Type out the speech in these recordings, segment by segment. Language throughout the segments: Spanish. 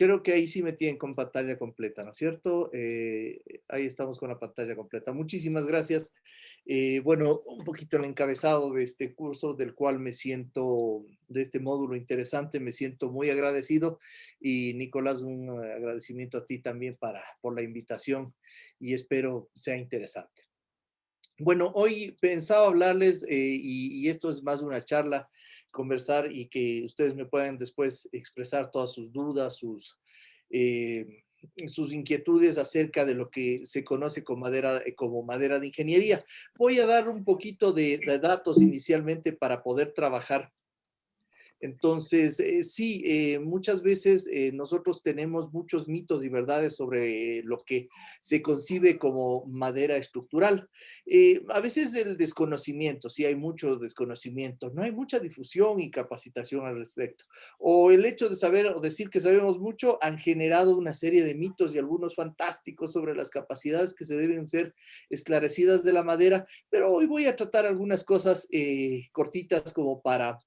Creo que ahí sí me tienen con pantalla completa, ¿no es cierto? Ahí estamos con la pantalla completa. Muchísimas gracias. Bueno, un poquito el encabezado de este curso, del cual me siento, de este módulo interesante, me siento muy agradecido. Y Nicolás, un agradecimiento a ti también por la invitación y espero sea interesante. Bueno, hoy pensaba hablarles, y esto es más una charla, conversar y que ustedes me puedan después expresar todas sus dudas, eh, sus inquietudes acerca de lo que se conoce como madera de ingeniería. Voy a dar un poquito de datos inicialmente para poder trabajar. Entonces, sí, muchas veces nosotros tenemos muchos mitos y verdades sobre lo que se concibe como madera estructural. A veces el desconocimiento, sí hay mucho desconocimiento, no hay mucha difusión y capacitación al respecto. O el hecho de saber o decir que sabemos mucho han generado una serie de mitos y algunos fantásticos sobre las capacidades que se deben ser esclarecidas de la madera, pero hoy voy a tratar algunas cosas cortitas como para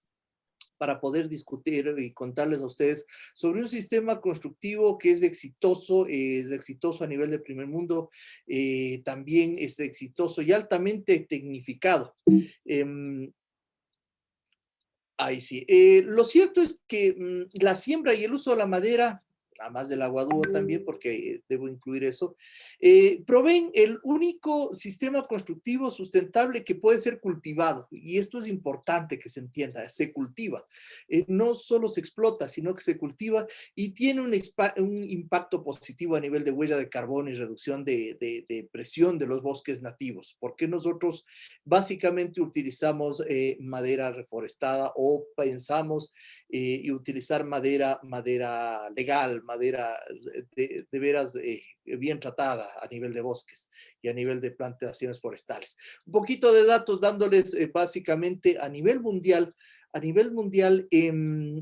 poder discutir y contarles a ustedes sobre un sistema constructivo que es exitoso a nivel de primer mundo, también es exitoso y altamente tecnificado. Eh, Ahí sí. Lo cierto es que la siembra y el uso de la madera, además del aguadúo también, porque debo incluir eso, proveen el único sistema constructivo sustentable que puede ser cultivado. Y esto es importante que se entienda, se cultiva. No solo se explota, sino que se cultiva y tiene un impacto positivo a nivel de huella de carbono y reducción de presión de los bosques nativos. Porque nosotros básicamente utilizamos madera reforestada o pensamos y utilizar madera legal, madera de veras bien tratada a nivel de bosques y a nivel de plantaciones forestales. Un poquito de datos dándoles básicamente a nivel mundial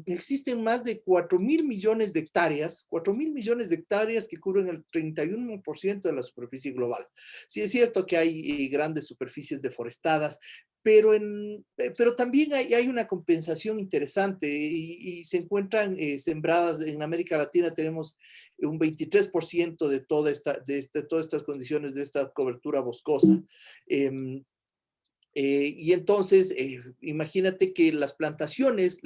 existen más de 4.000 millones de hectáreas, 4.000 millones de hectáreas que cubren el 31% de la superficie global. Sí es cierto que hay grandes superficies deforestadas, pero también hay una compensación interesante y se encuentran sembradas en América Latina, tenemos un 23% de todas estas condiciones, de esta cobertura boscosa. Eh, y entonces, imagínate que las plantaciones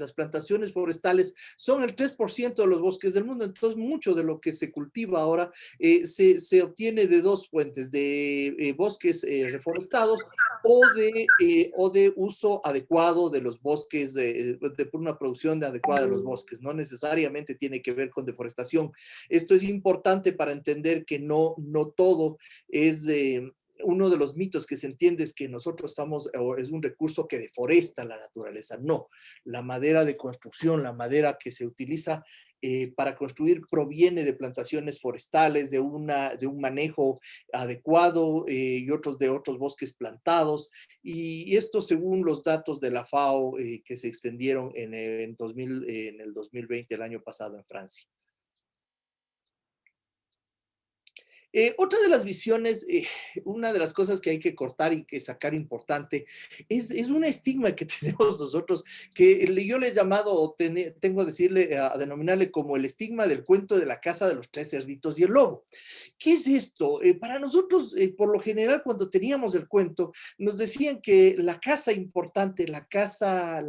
forestales son el 3% de los bosques del mundo, entonces mucho de lo que se cultiva ahora se obtiene de dos fuentes, de bosques reforestados o de uso adecuado de los bosques, por una producción adecuada de los bosques, no necesariamente tiene que ver con deforestación. Esto es importante para entender que no todo es uno de los mitos que se entiende es que nosotros estamos, o es un recurso que deforesta la naturaleza. No, la madera de construcción, la madera que se utiliza para construir proviene de plantaciones forestales, de un manejo adecuado y otros de otros bosques plantados. Y esto según los datos de la FAO que se extendieron en el 2020, el año pasado en Francia. Otra de las visiones, una de las cosas que hay que cortar y que sacar importante, es un estigma que tenemos nosotros, que yo le he llamado, tengo a decirle, a denominarle como el estigma del cuento de la casa de los tres cerditos y el lobo. ¿Qué es esto? Para nosotros, por lo general, cuando teníamos el cuento, nos decían que la casa importante, la casa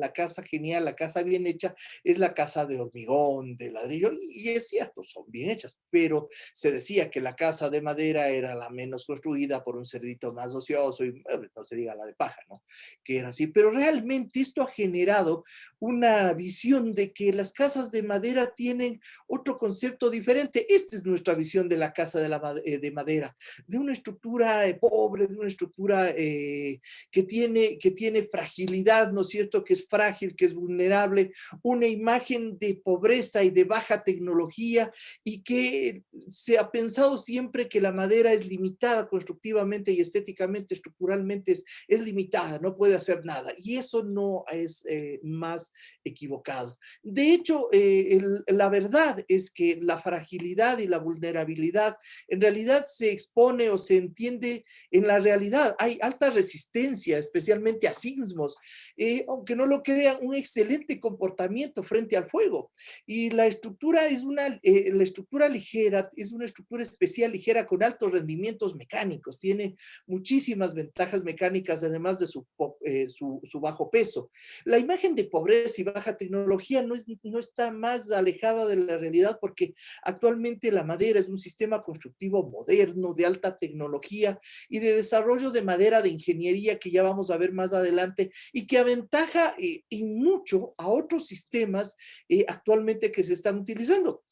genial, la casa bien hecha, es la casa de hormigón, de ladrillo, y es cierto, son bien hechas, pero se decía que la casa de madera era la menos construida por un cerdito más ocioso, y no se diga la de paja, ¿no? Que era así, pero realmente esto ha generado una visión de que las casas de madera tienen otro concepto diferente. Esta es nuestra visión de la casa de madera, de una estructura pobre, de una estructura que tiene fragilidad, ¿no es cierto? Que es frágil, que es vulnerable, una imagen de pobreza y de baja tecnología y que se ha pensado siempre siempre que la madera es limitada constructivamente y estéticamente, estructuralmente es limitada, no puede hacer nada. Y eso no es más equivocado. De hecho, la verdad es que la fragilidad y la vulnerabilidad en realidad se expone o se entiende en la realidad. Hay alta resistencia, especialmente a sismos, aunque no lo crean, un excelente comportamiento frente al fuego. Y la estructura la estructura ligera es una estructura especial ligera con altos rendimientos mecánicos. Tiene muchísimas ventajas mecánicas, además de su bajo peso. La imagen de pobreza y baja tecnología no está más alejada de la realidad porque actualmente la madera es un sistema constructivo moderno, de alta tecnología y de desarrollo de madera de ingeniería que ya vamos a ver más adelante y que aventaja en mucho a otros sistemas actualmente que se están utilizando.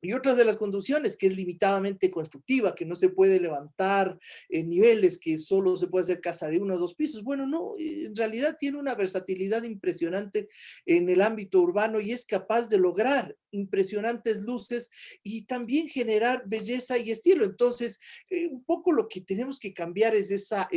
Y otra de las condiciones que es limitadamente constructiva, que no se puede levantar en niveles, que solo se puede hacer casa de 1 o 2 pisos. Bueno, no, en realidad tiene una versatilidad impresionante en el ámbito urbano y es capaz de lograr impresionantes luces y también generar belleza y estilo. Entonces, un poco lo que tenemos que cambiar es esa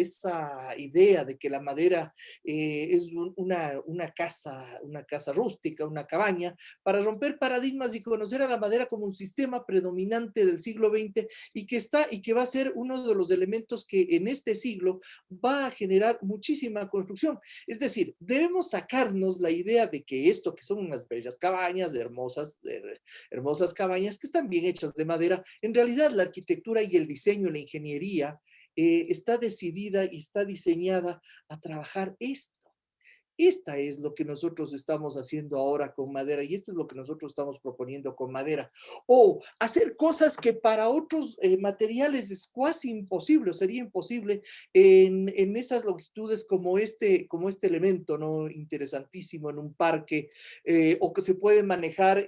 idea de que la madera es una casa rústica, una cabaña, para romper paradigmas y conocer a la madera como un sistema predominante del siglo XX y que va a ser uno de los elementos que en este siglo va a generar muchísima construcción. Es decir, debemos sacarnos la idea de que esto que son unas bellas cabañas, hermosas cabañas que están bien hechas de madera, en realidad la arquitectura y el diseño, la ingeniería, está decidida y está diseñada a trabajar esto. Esta es lo que nosotros estamos haciendo ahora con madera y esto es lo que nosotros estamos proponiendo con madera. O hacer cosas que para otros materiales es casi imposible, o sería imposible en esas longitudes como este elemento, ¿no? Interesantísimo en un parque, o que se puede manejar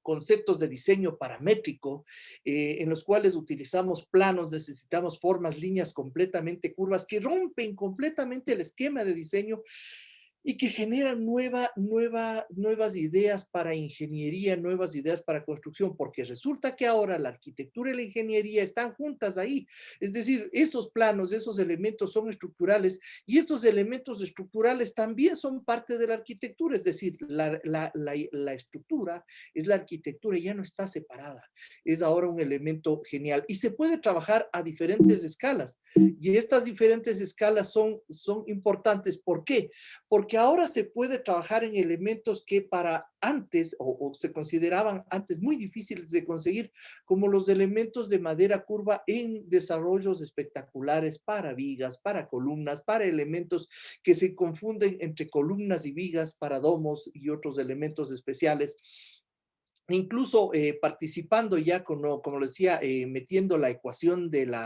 conceptos de diseño paramétrico, en los cuales utilizamos planos, necesitamos formas, líneas completamente curvas que rompen completamente el esquema de diseño y que generan nuevas ideas para ingeniería, nuevas ideas para construcción, porque resulta que ahora la arquitectura y la ingeniería están juntas ahí. Es decir, estos planos, esos elementos son estructurales y estos elementos estructurales también son parte de la arquitectura. Es decir, la estructura es la arquitectura y ya no está separada. Es ahora un elemento genial y se puede trabajar a diferentes escalas. Y estas diferentes escalas son importantes. ¿Por qué? Porque ahora se puede trabajar en elementos que para antes o se consideraban antes muy difíciles de conseguir, como los elementos de madera curva en desarrollos espectaculares para vigas, para columnas, para elementos que se confunden entre columnas y vigas, para domos y otros elementos especiales. Incluso participando ya, como lo decía, metiendo la ecuación del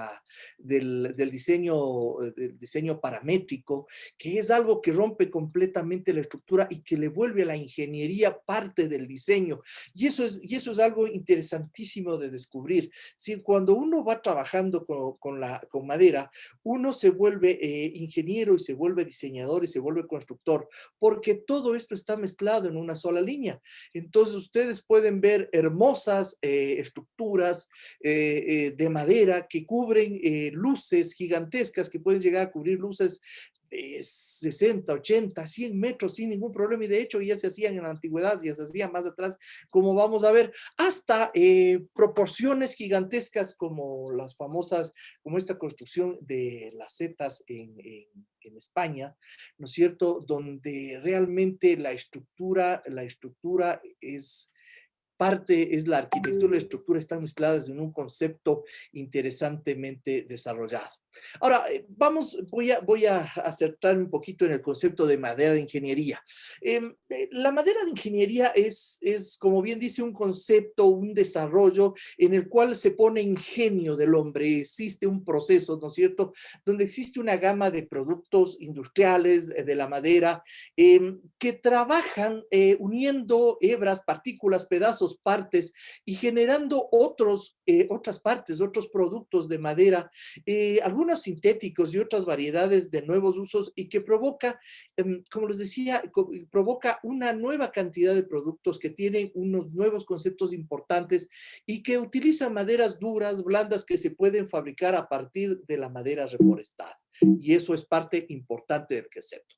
diseño paramétrico, que es algo que rompe completamente la estructura y que le vuelve a la ingeniería parte del diseño. Y eso es algo interesantísimo de descubrir. Si cuando uno va trabajando con madera, uno se vuelve ingeniero y se vuelve diseñador y se vuelve constructor, porque todo esto está mezclado en una sola línea. Entonces ustedes pueden ver hermosas estructuras de madera que cubren luces gigantescas, que pueden llegar a cubrir luces de 60, 80, 100 metros sin ningún problema, y de hecho ya se hacían en la antigüedad, ya se hacían más atrás, como vamos a ver, hasta proporciones gigantescas como las famosas, como esta construcción de las setas en España, ¿no es cierto? Donde realmente la estructura es la arquitectura y la estructura están mezcladas en un concepto interesantemente desarrollado. Ahora, voy a acertar un poquito en el concepto de madera de ingeniería. La madera de ingeniería como bien dice, un concepto, un desarrollo en el cual se pone ingenio del hombre. Existe un proceso, ¿no es cierto?, donde existe una gama de productos industriales de la madera que trabajan uniendo hebras, partículas, pedazos, partes y generando otras partes, otros productos de madera, algunos algunos sintéticos y otras variedades de nuevos usos y que provoca, como les decía, provoca una nueva cantidad de productos que tienen unos nuevos conceptos importantes y que utilizan maderas duras, blandas, que se pueden fabricar a partir de la madera reforestada. Y eso es parte importante del concepto.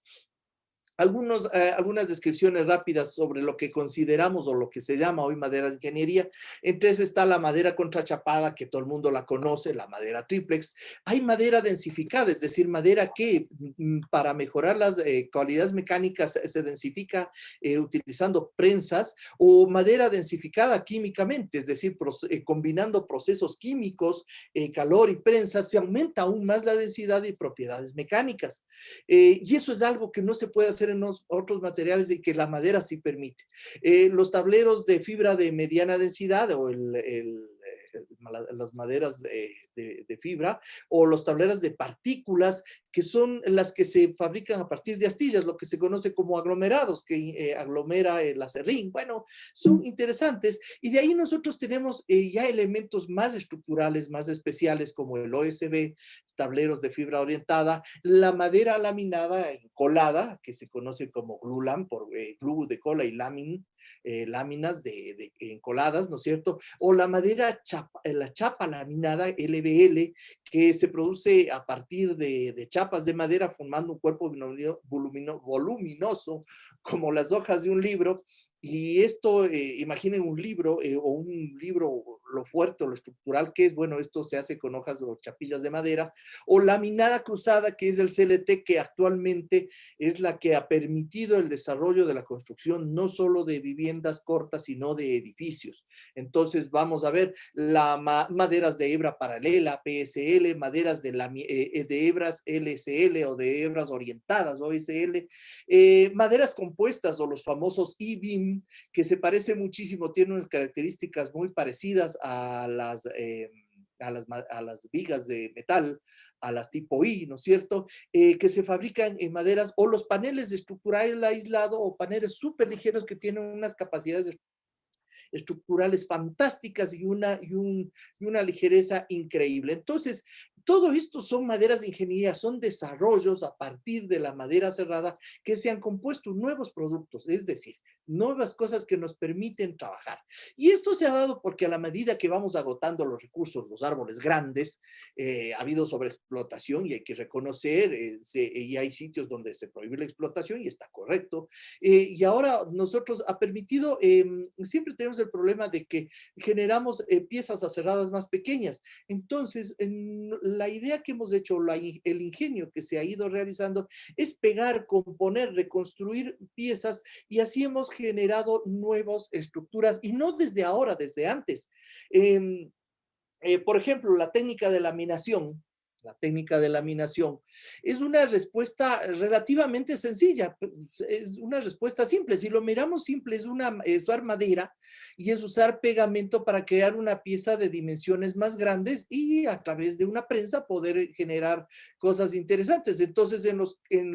Algunas descripciones rápidas sobre lo que consideramos o lo que se llama hoy madera de ingeniería. Entre esas está la madera contrachapada, que todo el mundo la conoce, la madera triplex. Hay madera densificada, es decir, madera que para mejorar las cualidades mecánicas se densifica utilizando prensas, o madera densificada químicamente, es decir, combinando procesos químicos, calor y prensa, se aumenta aún más la densidad y propiedades mecánicas. Y eso es algo que no se puede hacer en otros materiales y que la madera sí permite. Los tableros de fibra de mediana densidad o las maderas de fibra, o los tableros de partículas, que son las que se fabrican a partir de astillas, lo que se conoce como aglomerados, que aglomera el acerrín. Bueno, son interesantes, y de ahí nosotros tenemos ya elementos más estructurales, más especiales, como el OSB, tableros de fibra orientada, la madera laminada encolada, que se conoce como glulam, por glue de cola y láminas encoladas, ¿no es cierto? O la madera la chapa laminada, LVL, que se produce a partir de chapas de madera formando un cuerpo voluminoso, como las hojas de un libro. Y esto, imaginen un libro o un libro, lo fuerte o lo estructural que es. Bueno, esto se hace con hojas o chapillas de madera, o laminada cruzada, que es el CLT, que actualmente es la que ha permitido el desarrollo de la construcción, no solo de viviendas cortas, sino de edificios. Entonces vamos a ver maderas de hebra paralela, PSL, maderas de hebras LSL o de hebras orientadas, OSL, maderas compuestas o los famosos E-beam, que se parece muchísimo, tiene unas características muy parecidas a las vigas de metal, a las tipo I, ¿no es cierto? Que se fabrican en maderas, o los paneles estructurales aislados, o paneles súper ligeros que tienen unas capacidades estructurales fantásticas y una ligereza increíble. Entonces, todo esto son maderas de ingeniería, son desarrollos a partir de la madera cerrada que se han compuesto nuevos productos, es decir, nuevas cosas que nos permiten trabajar. Y esto se ha dado porque a la medida que vamos agotando los recursos, los árboles grandes, ha habido sobreexplotación, y hay que reconocer, y hay sitios donde se prohíbe la explotación y está correcto. Y ahora nosotros ha permitido, siempre tenemos el problema de que generamos piezas aserradas más pequeñas. Entonces, la idea que hemos hecho, el ingenio que se ha ido realizando, es pegar, componer, reconstruir piezas, y así hemos generado nuevas estructuras, y no desde ahora, desde antes. Por ejemplo, la técnica de laminación. La técnica de laminación es una respuesta relativamente sencilla, es una respuesta simple. Si lo miramos simple, es usar madera y es usar pegamento para crear una pieza de dimensiones más grandes, y a través de una prensa poder generar cosas interesantes. Entonces, en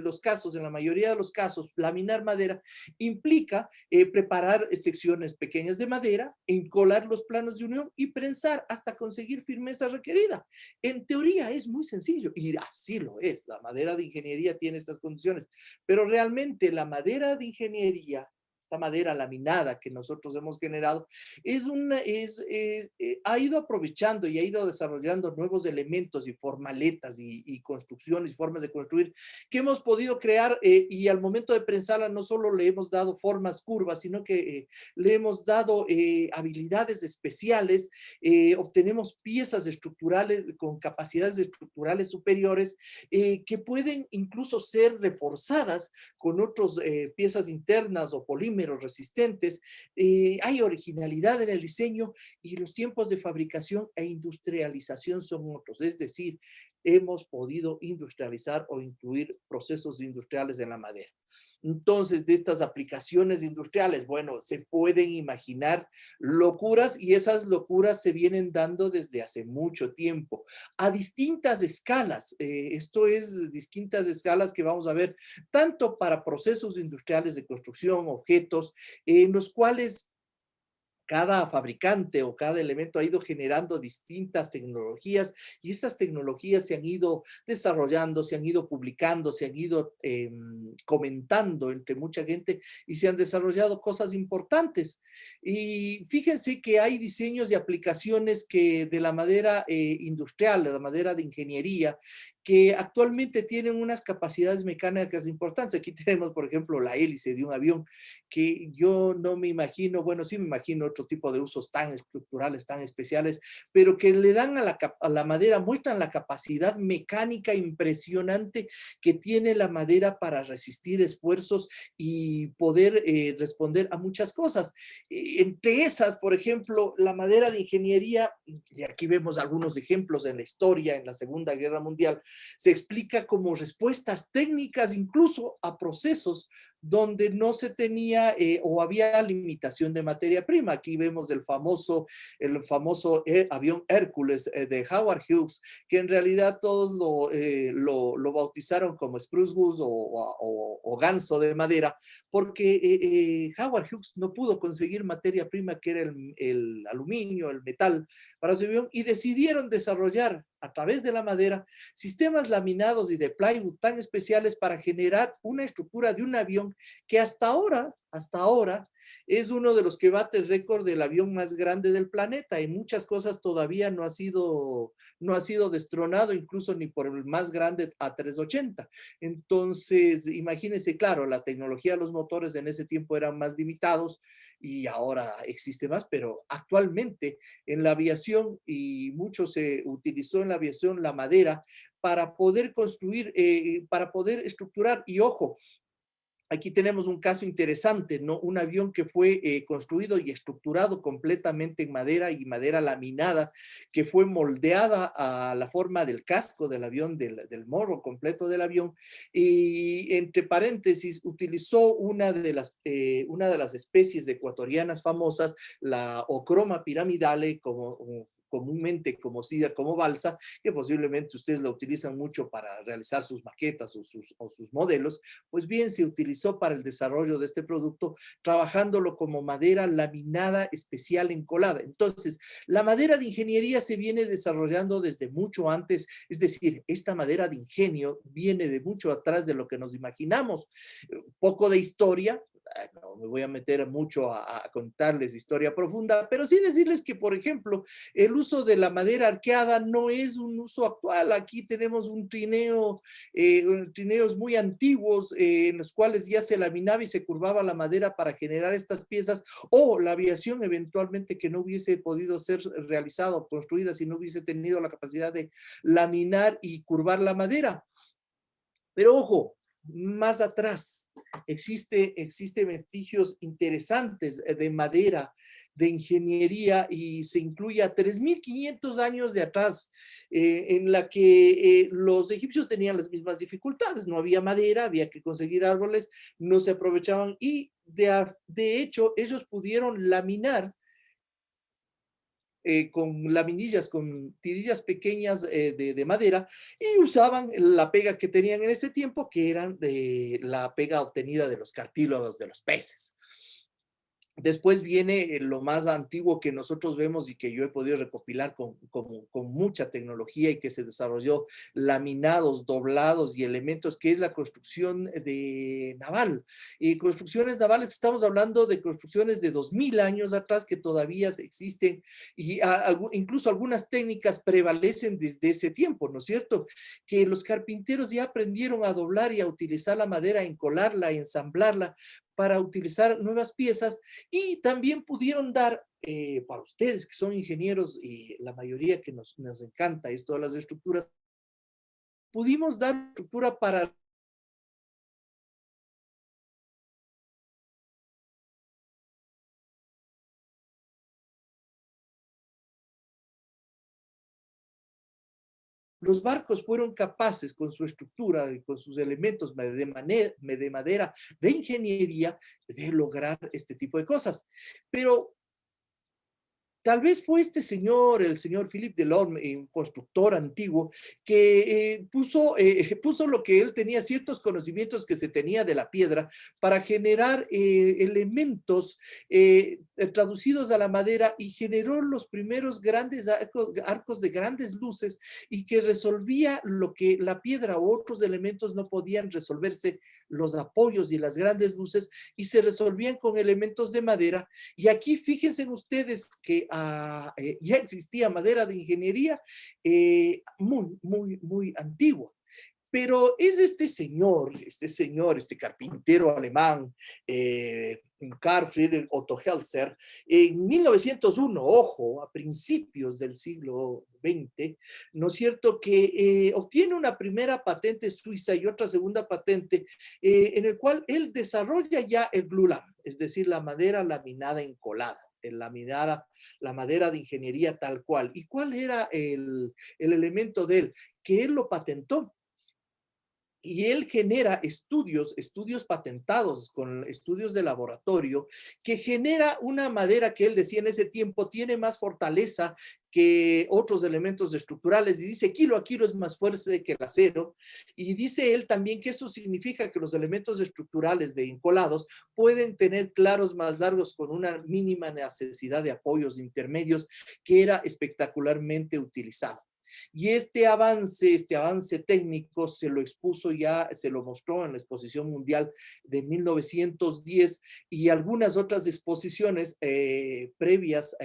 los casos, en la mayoría de los casos, laminar madera implica preparar secciones pequeñas de madera, encolar los planos de unión y prensar hasta conseguir firmeza requerida. En teoría es muy sencillo, y así lo es. La madera de ingeniería tiene estas condiciones, pero realmente la madera de ingeniería, esta madera laminada que nosotros hemos generado, ha ido aprovechando y ha ido desarrollando nuevos elementos y formaletas y construcciones, formas de construir, que hemos podido crear, y al momento de prensarla no solo le hemos dado formas curvas, sino que le hemos dado habilidades especiales. Obtenemos piezas estructurales con capacidades estructurales superiores, que pueden incluso ser reforzadas con otras piezas internas o polímeros resistentes. Hay originalidad en el diseño, y los tiempos de fabricación e industrialización son otros. Es decir, hemos podido industrializar o incluir procesos industriales en la madera. Entonces, de estas aplicaciones industriales, bueno, se pueden imaginar locuras, y esas locuras se vienen dando desde hace mucho tiempo, a distintas escalas. Esto es distintas escalas que vamos a ver, tanto para procesos industriales de construcción, objetos, en los cuales cada fabricante o cada elemento ha ido generando distintas tecnologías y estas tecnologías se han ido desarrollando, se han ido publicando, se han ido comentando entre mucha gente y se han desarrollado cosas importantes. Y fíjense que hay diseños y aplicaciones que de la madera industrial, de la madera de ingeniería, que actualmente tienen unas capacidades mecánicas importantes. Aquí tenemos, por ejemplo, la hélice de un avión que yo no me imagino, bueno, sí me imagino otro tipo de usos tan estructurales, tan especiales, pero que le dan a la madera, muestran la capacidad mecánica impresionante que tiene la madera para resistir esfuerzos y poder responder a muchas cosas. Entre esas, por ejemplo, la madera de ingeniería, y aquí vemos algunos ejemplos en la historia, en la Segunda Guerra Mundial, se explica como respuestas técnicas incluso a procesos donde no se tenía o había limitación de materia prima. Aquí vemos el famoso avión Hércules de Howard Hughes, que en realidad todos lo bautizaron como Spruce Goose o ganso de madera, porque Howard Hughes no pudo conseguir materia prima que era el aluminio, el metal para su avión, y decidieron desarrollar a través de la madera sistemas laminados y de plywood tan especiales para generar una estructura de un avión que hasta ahora, es uno de los que bate el récord del avión más grande del planeta. Y muchas cosas todavía no ha sido destronado, incluso ni por el más grande A380. Entonces, imagínense, claro, la tecnología de los motores en ese tiempo eran más limitados y ahora existe más, pero actualmente en la aviación, y mucho se utilizó en la aviación la madera para poder construir, para poder estructurar, y ojo, aquí tenemos un caso interesante, ¿no? Un avión que fue construido y estructurado completamente en madera y madera laminada, que fue moldeada a la forma del casco del avión, del morro completo del avión, y entre paréntesis utilizó una de las especies ecuatorianas famosas, la Ochroma piramidale, como comúnmente conocida como balsa, que posiblemente ustedes la utilizan mucho para realizar sus maquetas o sus modelos. Pues bien, se utilizó para el desarrollo de este producto, trabajándolo como madera laminada especial encolada. Entonces, la madera de ingeniería se viene desarrollando desde mucho antes, es decir, esta madera de ingenio viene de mucho atrás de lo que nos imaginamos. Poco de historia, no me voy a meter mucho a contarles historia profunda, pero sí decirles que, por ejemplo, el uso de la madera arqueada no es un uso actual. Aquí tenemos un trineo, trineos muy antiguos en los cuales ya se laminaba y se curvaba la madera para generar estas piezas, o la aviación eventualmente que no hubiese podido ser realizada o construida si no hubiese tenido la capacidad de laminar y curvar la madera. Pero ojo, más atrás existe vestigios interesantes de madera, de ingeniería, y se incluye a 3.500 años de atrás, en la que los egipcios tenían las mismas dificultades. No había madera, había que conseguir árboles, no se aprovechaban, y de hecho ellos pudieron laminar con laminillas, con tirillas pequeñas de madera, y usaban la pega que tenían en ese tiempo, que eran la pega obtenida de los cartílagos de los peces. Después viene lo más antiguo que nosotros vemos y que yo he podido recopilar con mucha tecnología y que se desarrolló, laminados, doblados y elementos, que es la construcción de naval. Y construcciones navales, estamos hablando de construcciones de 2000 años atrás que todavía existen, y incluso algunas técnicas prevalecen desde ese tiempo, ¿no es cierto? Que los carpinteros ya aprendieron a doblar y a utilizar la madera, a encolarla, a ensamblarla para utilizar nuevas piezas, y también pudieron dar, para ustedes que son ingenieros y la mayoría que nos encanta esto de las estructuras, pudimos dar estructura para los barcos. Fueron capaces con su estructura y con sus elementos de madera, de ingeniería, de lograr este tipo de cosas. Pero Tal vez fue este señor, el señor Philippe Delorme, un constructor antiguo, que puso lo que él tenía, ciertos conocimientos que se tenía de la piedra para generar elementos traducidos a la madera y generó los primeros grandes arcos de grandes luces y que resolvía lo que la piedra u otros elementos no podían resolverse, los apoyos y las grandes luces, y se resolvían con elementos de madera. Y aquí fíjense ustedes que ya existía madera de ingeniería muy antigua. Pero es este carpintero alemán, Carl Friedrich Otto Helser, en 1901, ojo, a principios del siglo XX, ¿no es cierto?, que obtiene una primera patente suiza y otra segunda patente, en el cual él desarrolla ya el glulam, es decir, la madera laminada encolada. La madera de ingeniería tal cual. ¿Y cuál era el elemento de él? Que él lo patentó. Y él genera estudios patentados con estudios de laboratorio, que genera una madera que él decía en ese tiempo tiene más fortaleza que otros elementos estructurales, y dice kilo a kilo es más fuerte que el acero. Y dice él también que esto significa que los elementos estructurales de encolados pueden tener claros más largos con una mínima necesidad de apoyos intermedios, que era espectacularmente utilizado. Y este avance técnico se lo expuso ya, se lo mostró en la Exposición Mundial de 1910 y algunas otras exposiciones previas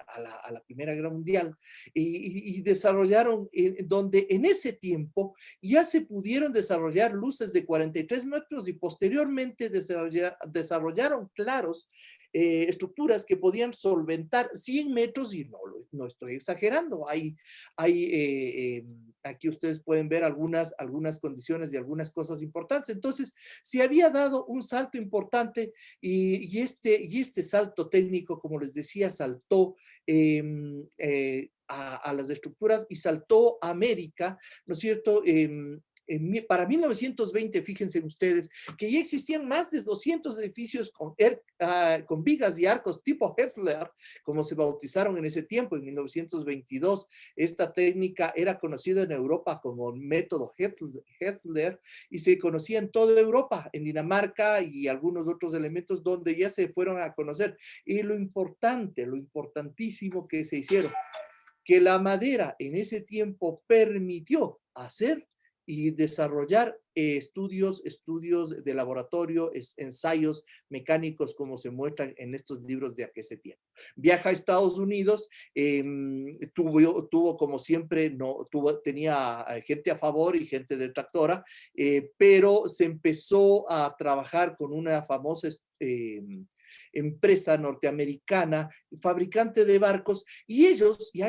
a la Primera Guerra Mundial, y desarrollaron, donde en ese tiempo ya se pudieron desarrollar luces de 43 metros y posteriormente desarrollaron claros, estructuras que podían solventar 100 metros, y no estoy exagerando. Aquí ustedes pueden ver algunas condiciones y algunas cosas importantes. Entonces, se había dado un salto importante, y este salto técnico, como les decía, saltó a las estructuras y saltó a América, ¿no es cierto? Para 1920, fíjense ustedes, que ya existían más de 200 edificios con vigas y arcos tipo Hetzler, como se bautizaron en ese tiempo, en 1922. Esta técnica era conocida en Europa como método Hetzler, y se conocía en toda Europa, en Dinamarca y algunos otros elementos donde ya se fueron a conocer. Y lo importantísimo que se hicieron, que la madera en ese tiempo permitió hacer y desarrollar estudios de laboratorio, ensayos mecánicos, como se muestran en estos libros de aquel tiempo. Viaja a Estados Unidos, tuvo como siempre, tenía gente a favor y gente detractora, pero se empezó a trabajar con una famosa empresa norteamericana, fabricante de barcos, y a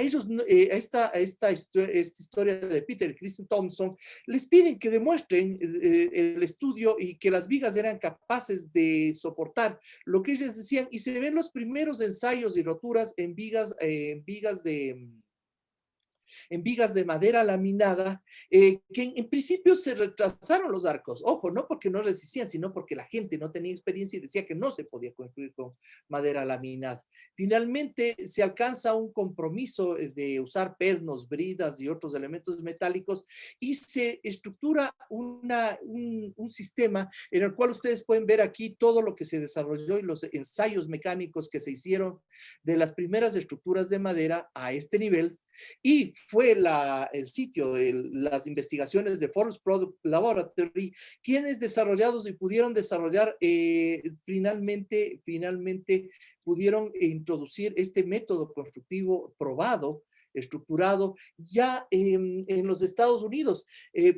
ellos, esta historia de Peter y Kristen Thompson, les piden que demuestren el estudio y que las vigas eran capaces de soportar lo que ellos decían, y se ven los primeros ensayos y roturas en vigas de madera laminada, que en principio se retrasaron los arcos. Ojo, no porque no resistían, sino porque la gente no tenía experiencia y decía que no se podía construir con madera laminada. Finalmente se alcanza un compromiso de usar pernos, bridas y otros elementos metálicos, y se estructura un sistema en el cual ustedes pueden ver aquí todo lo que se desarrolló y los ensayos mecánicos que se hicieron de las primeras estructuras de madera a este nivel. Y fue el sitio de las investigaciones de Forest Product Laboratory quienes desarrollados y pudieron desarrollar, finalmente pudieron introducir este método constructivo probado, estructurado ya en los Estados Unidos.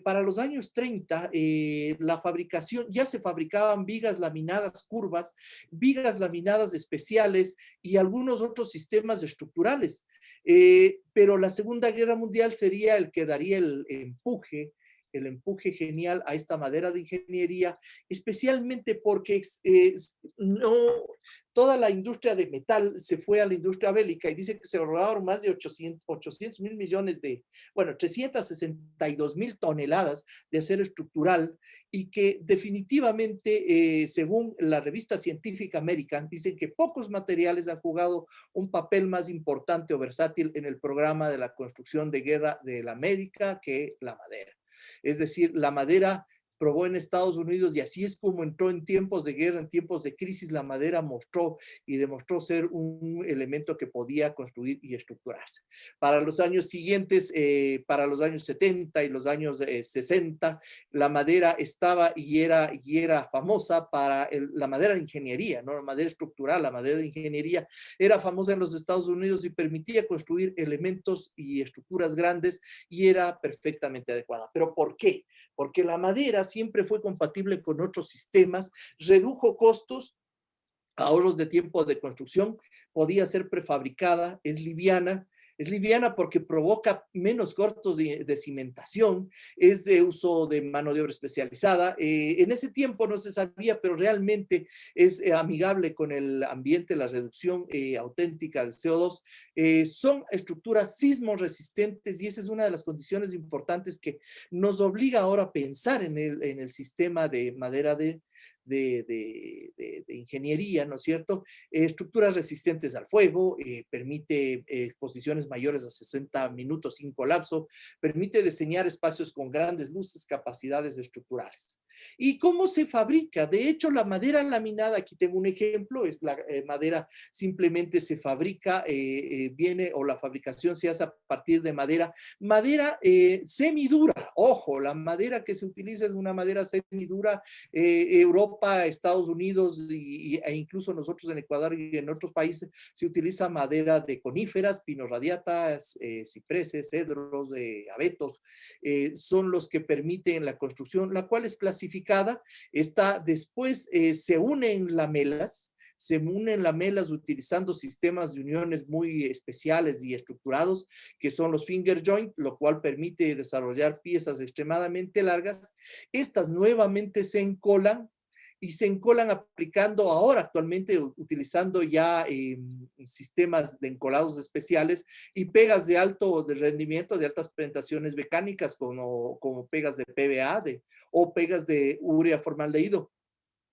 Para los años 30, la fabricación, ya se fabricaban vigas laminadas curvas, vigas laminadas especiales y algunos otros sistemas estructurales. Pero la Segunda Guerra Mundial sería el que daría el empuje el empuje genial a esta madera de ingeniería, especialmente porque no, toda la industria de metal se fue a la industria bélica y dice que se ahorraron más de 800 mil millones de, bueno, 362 mil toneladas de acero estructural y que definitivamente, según la revista científica American, dicen que pocos materiales han jugado un papel más importante o versátil en el programa de la construcción de guerra de la América que la madera. Es decir, la madera probó en Estados Unidos y así es como entró en tiempos de guerra, en tiempos de crisis, la madera mostró y demostró ser un elemento que podía construir y estructurarse. Para los años siguientes, para los años 70 y los años 60, la madera estaba y era famosa para la madera de ingeniería, ¿no? La madera estructural, la madera de ingeniería era famosa en los Estados Unidos y permitía construir elementos y estructuras grandes y era perfectamente adecuada. ¿Pero por qué? Porque la madera siempre fue compatible con otros sistemas, redujo costos, ahorros de tiempo de construcción, podía ser prefabricada, es liviana porque provoca menos costos de cimentación, es de uso de mano de obra especializada. En ese tiempo no se sabía, pero realmente es amigable con el ambiente, la reducción auténtica del CO2. Son estructuras sismo resistentes y esa es una de las condiciones importantes que nos obliga ahora a pensar en el sistema de madera de ingeniería, ¿no es cierto? Estructuras resistentes al fuego, permite exposiciones mayores a 60 minutos sin colapso, permite diseñar espacios con grandes luces, capacidades estructurales. ¿Y cómo se fabrica? De hecho, la madera laminada, aquí tengo un ejemplo, es la madera simplemente se fabrica, viene o la fabricación se hace a partir de madera semidura. Ojo, la madera que se utiliza es una madera semidura. Europa, Estados Unidos e incluso nosotros en Ecuador y en otros países se utiliza madera de coníferas, pinos radiatas, cipreses, cedros, abetos, son los que permiten la construcción, la cual es clasificada, está después se unen lamelas utilizando sistemas de uniones muy especiales y estructurados, que son los finger joint, lo cual permite desarrollar piezas extremadamente largas. Estas nuevamente se encolan y se encolan aplicando ahora actualmente utilizando ya sistemas de encolados especiales y pegas de alto de rendimiento, de altas presentaciones mecánicas como pegas de PVA o pegas de urea formaldehído.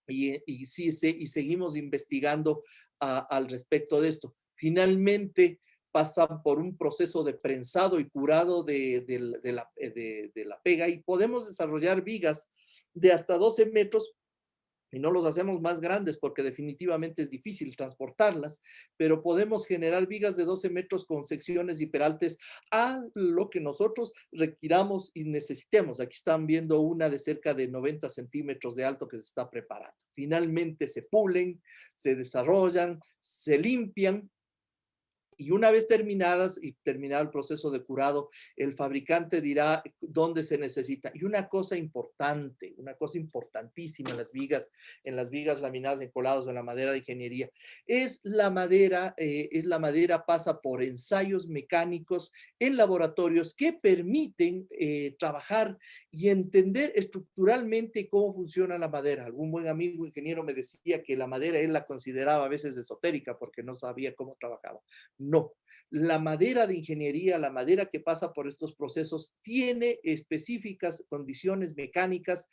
Y seguimos investigando al respecto de esto. Finalmente pasan por un proceso de prensado y curado de la pega y podemos desarrollar vigas de hasta 12 metros y no los hacemos más grandes porque definitivamente es difícil transportarlas, pero podemos generar vigas de 12 metros con secciones y peraltes a lo que nosotros requiramos y necesitemos. Aquí están viendo una de cerca de 90 centímetros de alto que se está preparando. Finalmente se pulen, se desarrollan, se limpian y una vez terminadas y terminado el proceso de curado, el fabricante dirá dónde se necesita. Y una cosa importante, una cosa importantísima en las vigas laminadas encoladas o en la madera de ingeniería, es la madera pasa por ensayos mecánicos en laboratorios que permiten trabajar y entender estructuralmente cómo funciona la madera. Algún buen amigo ingeniero me decía que la madera él la consideraba a veces esotérica porque no sabía cómo trabajaba. No, la madera de ingeniería, la madera que pasa por estos procesos, tiene específicas condiciones mecánicas,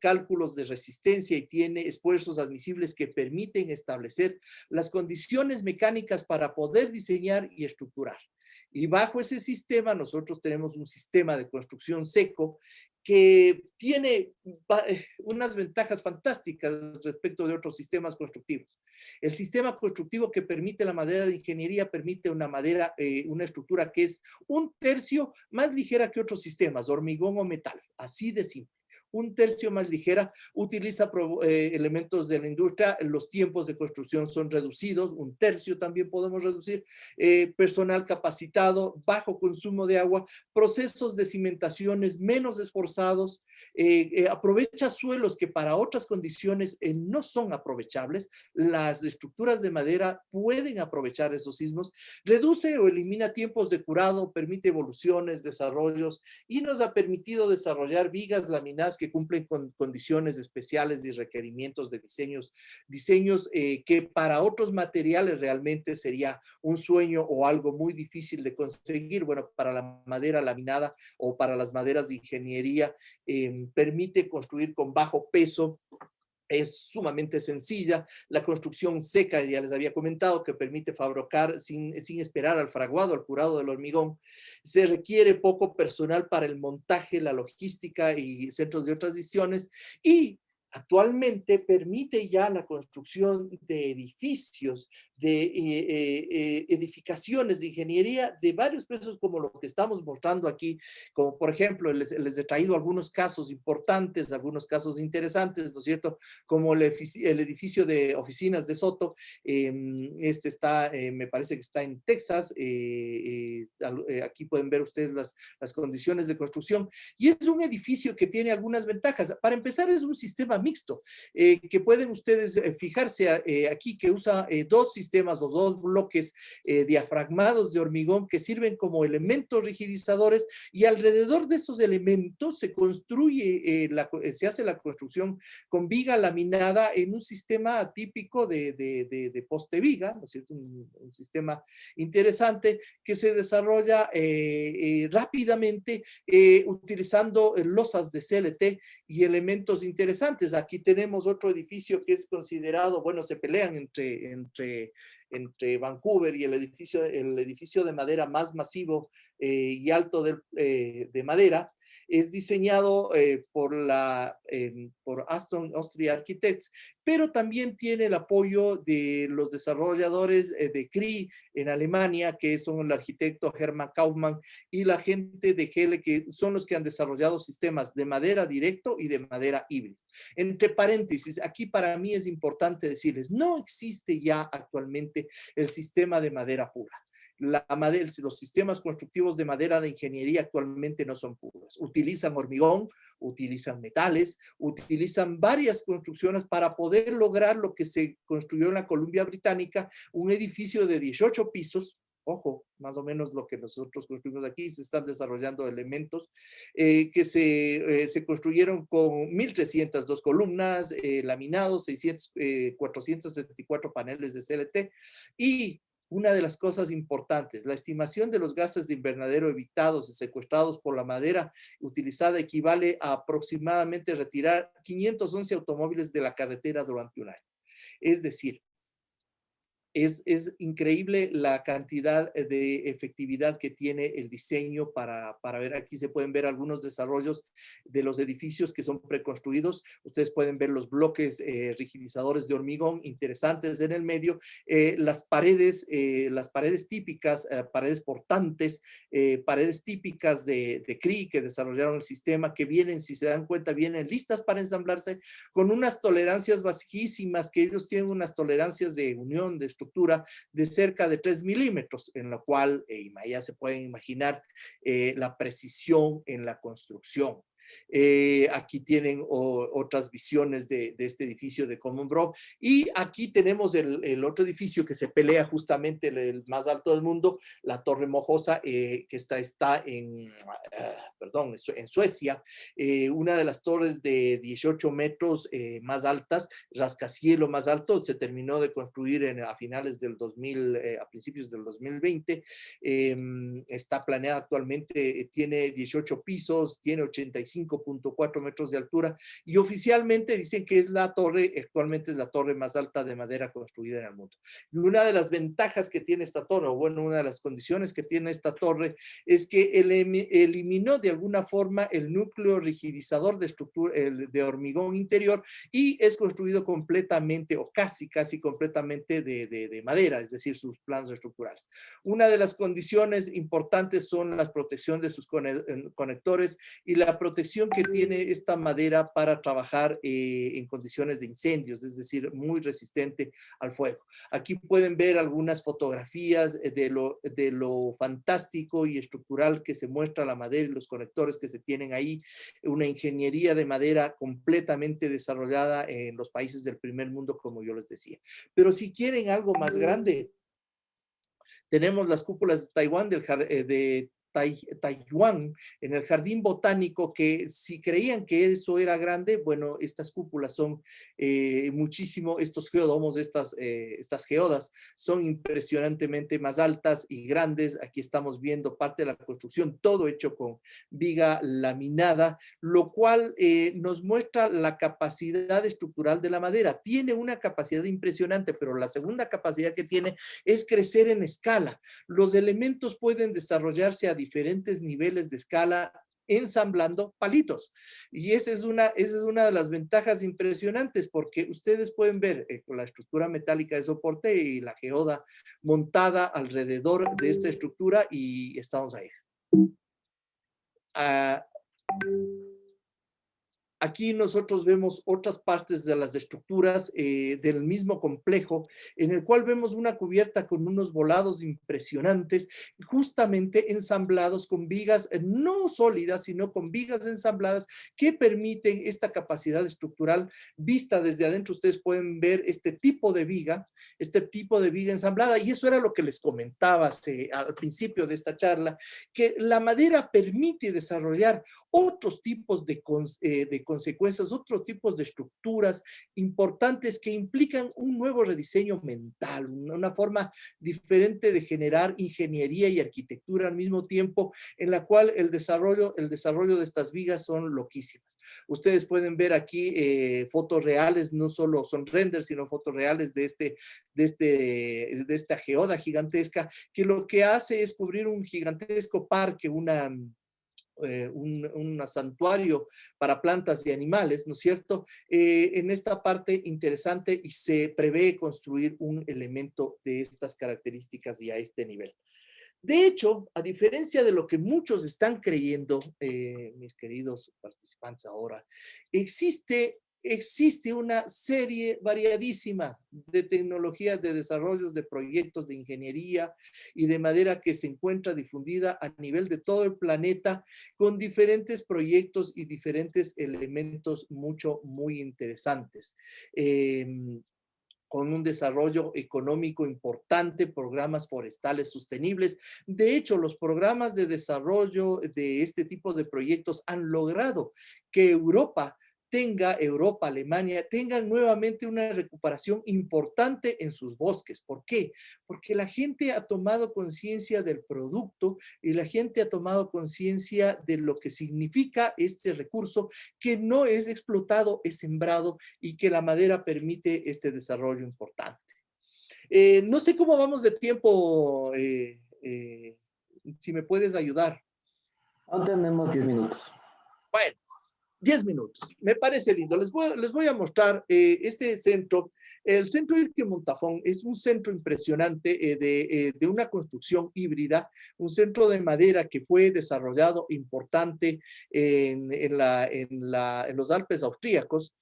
cálculos de resistencia y tiene esfuerzos admisibles que permiten establecer las condiciones mecánicas para poder diseñar y estructurar. Y bajo ese sistema nosotros tenemos un sistema de construcción seco que tiene unas ventajas fantásticas respecto de otros sistemas constructivos. El sistema constructivo que permite la madera de ingeniería permite una estructura que es un tercio más ligera que otros sistemas, hormigón o metal, así de simple. un tercio más ligera, utiliza elementos de la industria, los tiempos de construcción son reducidos, un tercio también podemos reducir, personal capacitado, bajo consumo de agua, procesos de cimentaciones menos esforzados, aprovecha suelos que para otras condiciones no son aprovechables. Las estructuras de madera pueden aprovechar esos sismos, reduce o elimina tiempos de curado, permite evoluciones, desarrollos y nos ha permitido desarrollar vigas laminadas que cumplen con condiciones especiales y requerimientos de diseños que para otros materiales realmente sería un sueño o algo muy difícil de conseguir. Bueno, para la madera laminada o para las maderas de ingeniería, permite construir con bajo peso, es sumamente sencilla. La construcción seca, ya les había comentado, que permite fabricar sin esperar al fraguado, al curado del hormigón. Se requiere poco personal para el montaje, la logística y centros de otras decisiones. Y actualmente permite ya la construcción de edificios, de edificaciones de ingeniería de varios pesos, como lo que estamos mostrando aquí, como por ejemplo, les he traído algunos casos importantes, algunos casos interesantes, ¿no es cierto? Como el edificio de oficinas de Soto, este está, me parece que está en Texas, aquí pueden ver ustedes las condiciones de construcción, y es un edificio que tiene algunas ventajas. Para empezar, es un sistema mixto, que pueden ustedes fijarse aquí, que usa dos sistemas o dos bloques diafragmados de hormigón que sirven como elementos rigidizadores, y alrededor de esos elementos se construye, se hace la construcción con viga laminada en un sistema típico de poste viga, ¿no es cierto? Un sistema interesante que se desarrolla rápidamente utilizando losas de CLT y elementos interesantes. Aquí tenemos otro edificio que es considerado, bueno, se pelean entre Vancouver y el edificio de madera más masivo y alto de madera. Es diseñado por Aston Austria Architects, pero también tiene el apoyo de los desarrolladores de CRI en Alemania, que son el arquitecto Hermann Kaufmann y la gente de Helle, que son los que han desarrollado sistemas de madera directo y de madera híbrida. Entre paréntesis, aquí para mí es importante decirles, no existe ya actualmente el sistema de madera pura. Los sistemas constructivos de madera de ingeniería actualmente no son puros. Utilizan hormigón, utilizan metales, utilizan varias construcciones para poder lograr lo que se construyó en la Columbia Británica, un edificio de 18 pisos. Ojo, más o menos lo que nosotros construimos aquí, se están desarrollando elementos que se construyeron con 1,302 columnas, laminados, 474 paneles de CLT, y una de las cosas importantes, la estimación de los gases de invernadero evitados y secuestrados por la madera utilizada equivale a aproximadamente retirar 511 automóviles de la carretera durante un año. Es decir, es increíble la cantidad de efectividad que tiene el diseño para ver. Aquí se pueden ver algunos desarrollos de los edificios que son preconstruidos. Ustedes pueden ver los bloques rigidizadores de hormigón interesantes en el medio, las paredes típicas, paredes portantes, paredes típicas de CRI que desarrollaron el sistema, que vienen, si se dan cuenta, vienen listas para ensamblarse con unas tolerancias bajísimas, que ellos tienen unas tolerancias de unión, de estructura de cerca de 3 milímetros, en lo cual ya se pueden imaginar la precisión en la construcción. Aquí tienen otras visiones de este edificio de Common Bro, y aquí tenemos el otro edificio que se pelea justamente el más alto del mundo, la Torre Mojosa, que está en Suecia, una de las torres de 18 metros más altas, rascacielo más alto. Se terminó de construir a finales del 2000, a principios del 2020, está planeada actualmente, tiene 18 pisos, tiene 85.4 metros de altura, y oficialmente dicen que es actualmente es la torre más alta de madera construida en el mundo. Y una de las ventajas que tiene esta torre, o bueno, una de las condiciones que tiene esta torre, es que eliminó de alguna forma el núcleo rigidizador de hormigón interior, y es construido completamente o casi completamente de madera, es decir, sus planos estructurales. Una de las condiciones importantes son la protección de sus conectores y la protección protección que tiene esta madera para trabajar en condiciones de incendios, es decir, muy resistente al fuego. Aquí pueden ver algunas fotografías de lo fantástico y estructural que se muestra la madera y los conectores que se tienen ahí, una ingeniería de madera completamente desarrollada en los países del primer mundo, como yo les decía. Pero si quieren algo más grande, tenemos las cúpulas de Taiwán, de Taiwán, en el jardín botánico, que si creían que eso era grande, bueno, estas cúpulas son muchísimo, estos geodomos, estas geodas, son impresionantemente más altas y grandes. Aquí estamos viendo parte de la construcción, todo hecho con viga laminada, lo cual nos muestra la capacidad estructural de la madera. Tiene una capacidad impresionante, pero la segunda capacidad que tiene es crecer en escala. Los elementos pueden desarrollarse a diferentes niveles de escala ensamblando palitos. Y esa es una de las ventajas impresionantes, porque ustedes pueden ver con la estructura metálica de soporte y la geoda montada alrededor de esta estructura, y estamos ahí. Aquí nosotros vemos otras partes de las estructuras del mismo complejo, en el cual vemos una cubierta con unos volados impresionantes, justamente ensamblados con vigas no sólidas, sino con vigas ensambladas que permiten esta capacidad estructural vista desde adentro. Ustedes pueden ver este tipo de viga ensamblada, y eso era lo que les comentaba al principio de esta charla, que la madera permite desarrollar otros tipos de consecuencias, otros tipos de estructuras importantes que implican un nuevo rediseño mental, una forma diferente de generar ingeniería y arquitectura al mismo tiempo, en la cual el desarrollo de estas vigas son loquísimas. Ustedes pueden ver aquí fotos reales, no solo son renders, sino fotos reales de esta geoda gigantesca, que lo que hace es cubrir un gigantesco parque, un santuario para plantas y animales, ¿no es cierto? En esta parte interesante, y se prevé construir un elemento de estas características y a este nivel. De hecho, a diferencia de lo que muchos están creyendo, mis queridos participantes ahora, existe una serie variadísima de tecnologías, de desarrollos, de proyectos de ingeniería y de madera que se encuentra difundida a nivel de todo el planeta, con diferentes proyectos y diferentes elementos muy interesantes. Con un desarrollo económico importante, programas forestales sostenibles. De hecho, los programas de desarrollo de este tipo de proyectos han logrado que Alemania, tengan nuevamente una recuperación importante en sus bosques. ¿Por qué? Porque la gente ha tomado conciencia del producto y la gente ha tomado conciencia de lo que significa este recurso, que no es explotado, es sembrado, y que la madera permite este desarrollo importante. No sé cómo vamos de tiempo, si me puedes ayudar. Aún tenemos 10 minutos. Bueno, 10 minutos. Me parece lindo. Les voy a mostrar este centro. El centro Irque Montafón es un centro impresionante de una construcción híbrida, un centro de madera que fue desarrollado importante en los Alpes austríacos.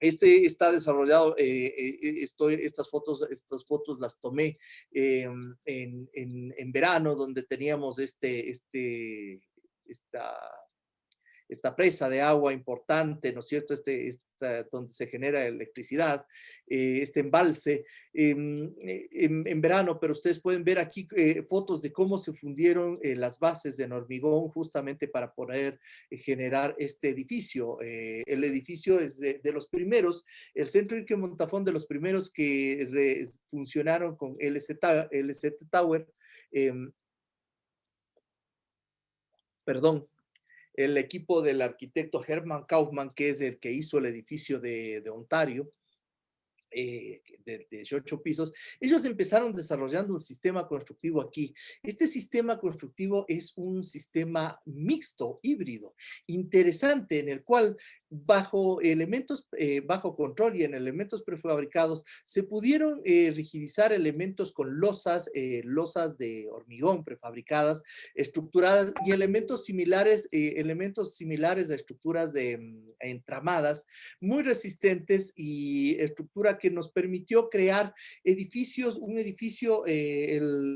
Este está desarrollado, estas fotos las tomé en verano, donde teníamos esta presa de agua importante, ¿no es cierto? Donde se genera electricidad, este embalse en verano, pero ustedes pueden ver aquí fotos de cómo se fundieron las bases en hormigón justamente para poder generar este edificio. El edificio es de los primeros, el Centro Irque Montafón, de los primeros que funcionaron con LZ Tower, perdón, el equipo del arquitecto Herman Kaufman, que es el que hizo el edificio de Ontario, de 18 pisos. Ellos empezaron desarrollando un sistema constructivo aquí. Este sistema constructivo es un sistema mixto, híbrido, interesante, en el cual bajo control y en elementos prefabricados, se pudieron rigidizar elementos con losas de hormigón prefabricadas, estructuradas y elementos similares a estructuras entramadas, muy resistentes y estructura que nos permitió crear el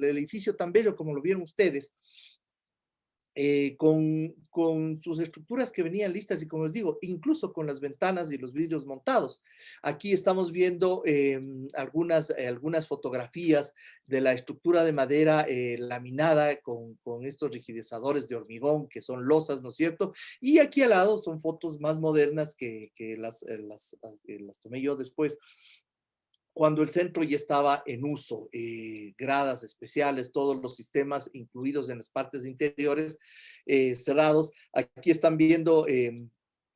edificio tan bello como lo vieron ustedes, con sus estructuras que venían listas y como les digo, incluso con las ventanas y los vidrios montados. Aquí estamos viendo algunas fotografías de la estructura de madera laminada con estos rigidizadores de hormigón que son losas, ¿no es cierto? Y aquí al lado son fotos más modernas que las tomé yo después, cuando el centro ya estaba en uso, gradas especiales, todos los sistemas incluidos en las partes interiores cerrados. Aquí están viendo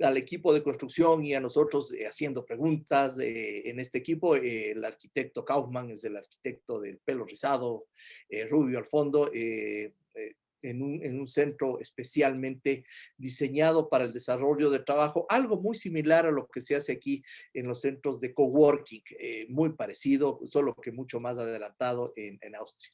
al equipo de construcción y a nosotros haciendo preguntas. En este equipo, el arquitecto Kaufman es el arquitecto del pelo rizado, rubio al fondo, en un centro especialmente diseñado para el desarrollo de trabajo, algo muy similar a lo que se hace aquí en los centros de coworking, muy parecido, solo que mucho más adelantado en Austria.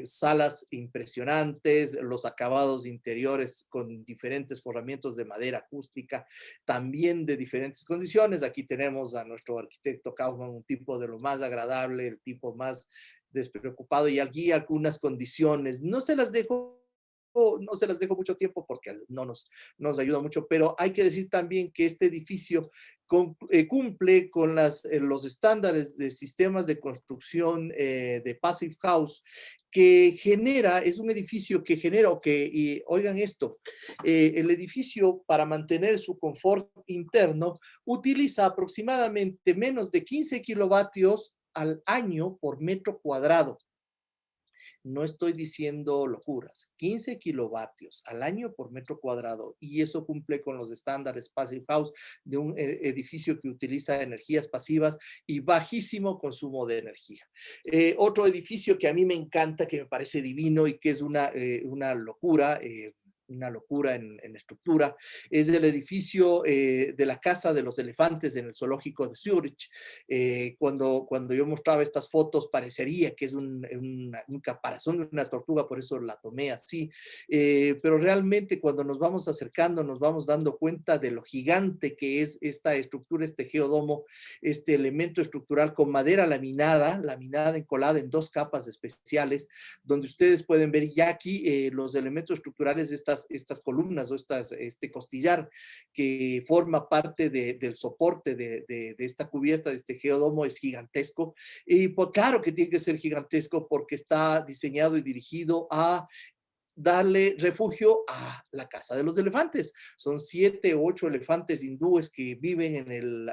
Salas impresionantes, los acabados interiores con diferentes forramientos de madera acústica, también de diferentes condiciones. Aquí tenemos a nuestro arquitecto Kaufman, un tipo de lo más agradable, el tipo más despreocupado, y aquí algunas condiciones. No se las dejo mucho tiempo porque no nos ayuda mucho, pero hay que decir también que este edificio cumple con los estándares de sistemas de construcción de Passive House, es un edificio que genera, y oigan esto, el edificio para mantener su confort interno utiliza aproximadamente menos de 15 kilovatios al año por metro cuadrado. No estoy diciendo locuras, 15 kilovatios al año por metro cuadrado, y eso cumple con los estándares Passive House de un edificio que utiliza energías pasivas y bajísimo consumo de energía. Otro edificio que a mí me encanta, que me parece divino y que es una locura, en estructura, es el edificio de la Casa de los Elefantes en el zoológico de Zurich. Cuando yo mostraba estas fotos parecería que es un caparazón de una tortuga, por eso la tomé así, pero realmente cuando nos vamos acercando nos vamos dando cuenta de lo gigante que es esta estructura, este geodomo, este elemento estructural con madera laminada encolada en 2 capas especiales, donde ustedes pueden ver ya aquí los elementos estructurales de estas columnas o este costillar que forma parte del soporte de esta cubierta, de este geodomo, es gigantesco. Y pues claro que tiene que ser gigantesco porque está diseñado y dirigido a darle refugio a la Casa de los Elefantes. Son 7 u 8 elefantes hindúes que viven en el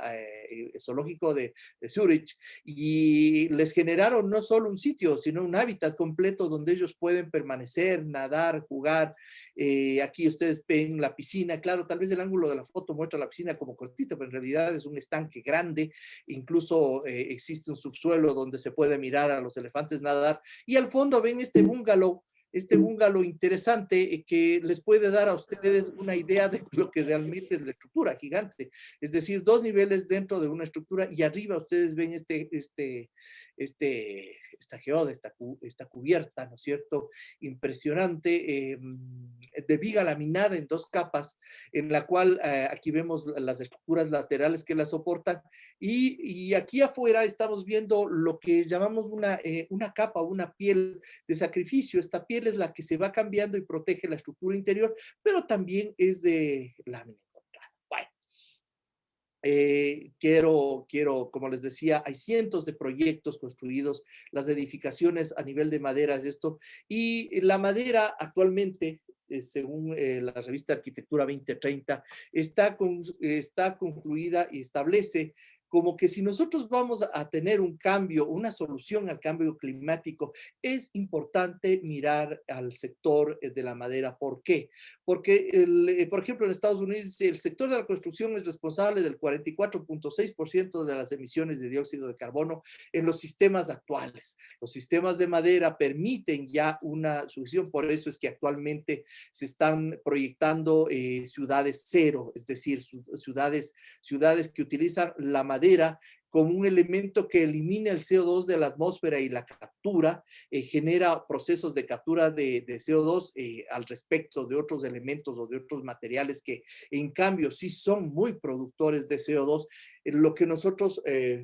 zoológico de Zurich, y les generaron no solo un sitio, sino un hábitat completo donde ellos pueden permanecer, nadar, jugar. Aquí ustedes ven la piscina. Claro, tal vez el ángulo de la foto muestra la piscina como cortita, pero en realidad es un estanque grande. Incluso existe un subsuelo donde se puede mirar a los elefantes nadar. Y al fondo ven este bungalow interesante que les puede dar a ustedes una idea de lo que realmente es la estructura gigante. Es decir, 2 niveles dentro de una estructura, y arriba ustedes ven esta geoda, esta cubierta, ¿no es cierto? Impresionante, de viga laminada en 2 capas, en la cual aquí vemos las estructuras laterales que la soportan, y aquí afuera estamos viendo lo que llamamos una capa, una piel de sacrificio. Esta piel es la que se va cambiando y protege la estructura interior, pero también es de lámina encontrada. Bueno, como les decía, hay cientos de proyectos construidos, las edificaciones a nivel de madera es esto, y la madera actualmente, según la revista Arquitectura 2030, está concluida y establece como que si nosotros vamos a tener un cambio, una solución al cambio climático, es importante mirar al sector de la madera. ¿Por qué? Porque, por ejemplo, en Estados Unidos, el sector de la construcción es responsable del 44.6% de las emisiones de dióxido de carbono en los sistemas actuales. Los sistemas de madera permiten ya una solución, por eso es que actualmente se están proyectando ciudades cero, es decir, ciudades que utilizan la madera como un elemento que elimina el CO2 de la atmósfera y la captura, genera procesos de captura de CO2 al respecto de otros elementos o de otros materiales que en cambio sí son muy productores de CO2. Lo que nosotros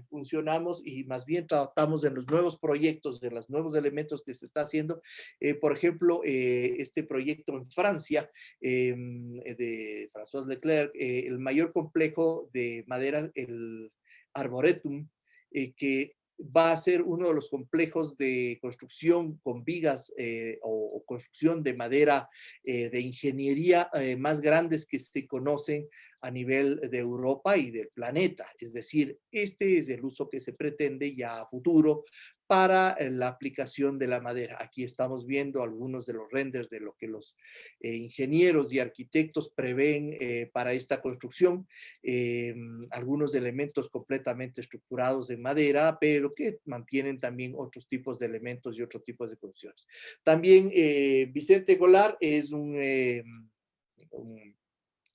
funcionamos y más bien tratamos en los nuevos proyectos, de los nuevos elementos que se está haciendo, por ejemplo, este proyecto en Francia, de François Leclerc, el mayor complejo de madera, el Arboretum, que va a ser uno de los complejos de construcción con vigas o construcción de madera de ingeniería más grandes que se conocen a nivel de Europa y del planeta. Es decir, este es el uso que se pretende ya a futuro para la aplicación de la madera. Aquí estamos viendo algunos de los renders de lo que los ingenieros y arquitectos prevén para esta construcción. Algunos elementos completamente estructurados en madera, pero que mantienen también otros tipos de elementos y otros tipos de funciones. También Vicente Golar es un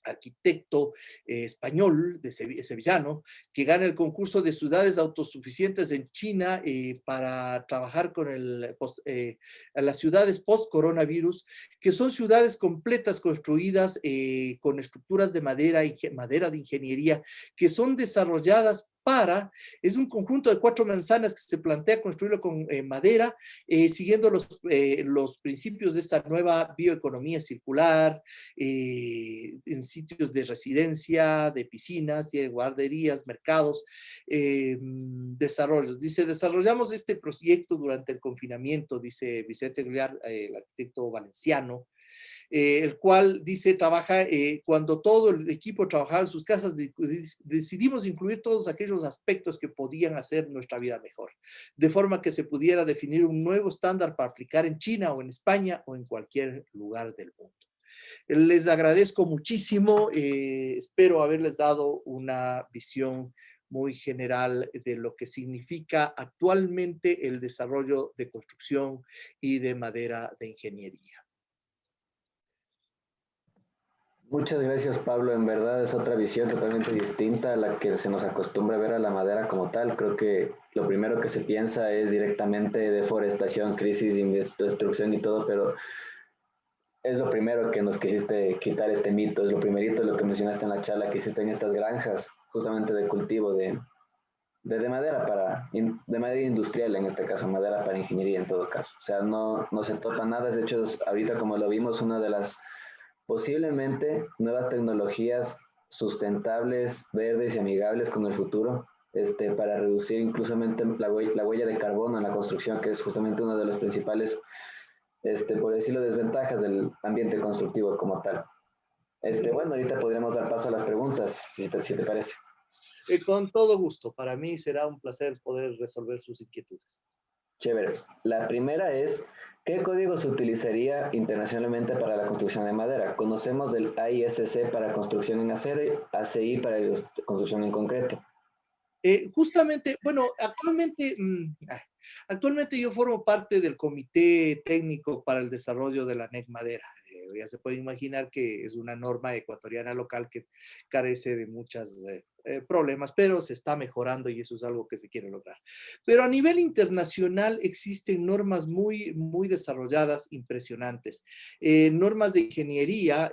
arquitecto español, sevillano, que gana el concurso de ciudades autosuficientes en China para trabajar con las ciudades post-coronavirus, que son ciudades completas construidas con estructuras de madera de ingeniería, que son desarrolladas es un conjunto de 4 manzanas que se plantea construirlo con madera, siguiendo los principios de esta nueva bioeconomía circular, en sitios de residencia, de piscinas, de guarderías, mercados, desarrollos. Dice, desarrollamos este proyecto durante el confinamiento, dice Vicente Golar, el arquitecto valenciano, el cual dice, trabaja, cuando todo el equipo trabajaba en sus casas, decidimos incluir todos aquellos aspectos que podían hacer nuestra vida mejor, de forma que se pudiera definir un nuevo estándar para aplicar en China o en España o en cualquier lugar del mundo. Les agradezco muchísimo, espero haberles dado una visión muy general de lo que significa actualmente el desarrollo de construcción y de madera de ingeniería. Muchas gracias, Pablo. En verdad es otra visión totalmente distinta a la que se nos acostumbra a ver a la madera como tal. Creo que lo primero que se piensa es directamente deforestación, crisis, destrucción y todo, pero es lo primero que nos quisiste quitar este mito. Es lo primerito lo que mencionaste en la charla que hiciste en estas granjas, justamente de cultivo de madera de madera industrial, en este caso, madera para ingeniería en todo caso. O sea, no se toca nada. De hecho, ahorita como lo vimos, una de las posiblemente nuevas tecnologías sustentables, verdes y amigables con el futuro, para reducir incluso la huella de carbono en la construcción, que es justamente uno de los principales, por decirlo, desventajas del ambiente constructivo como tal. Bueno, ahorita podríamos dar paso a las preguntas, si te parece. Con todo gusto, para mí será un placer poder resolver sus inquietudes. Chévere. La primera es, ¿qué código se utilizaría internacionalmente para la construcción de madera? Conocemos del AISC para construcción en acero y ACI para construcción en concreto. Justamente, bueno, actualmente yo formo parte del Comité Técnico para el Desarrollo de la NEC Madera. Ya se puede imaginar que es una norma ecuatoriana local que carece de muchos problemas, pero se está mejorando y eso es algo que se quiere lograr. Pero a nivel internacional existen normas muy, muy desarrolladas, impresionantes. Normas de ingeniería,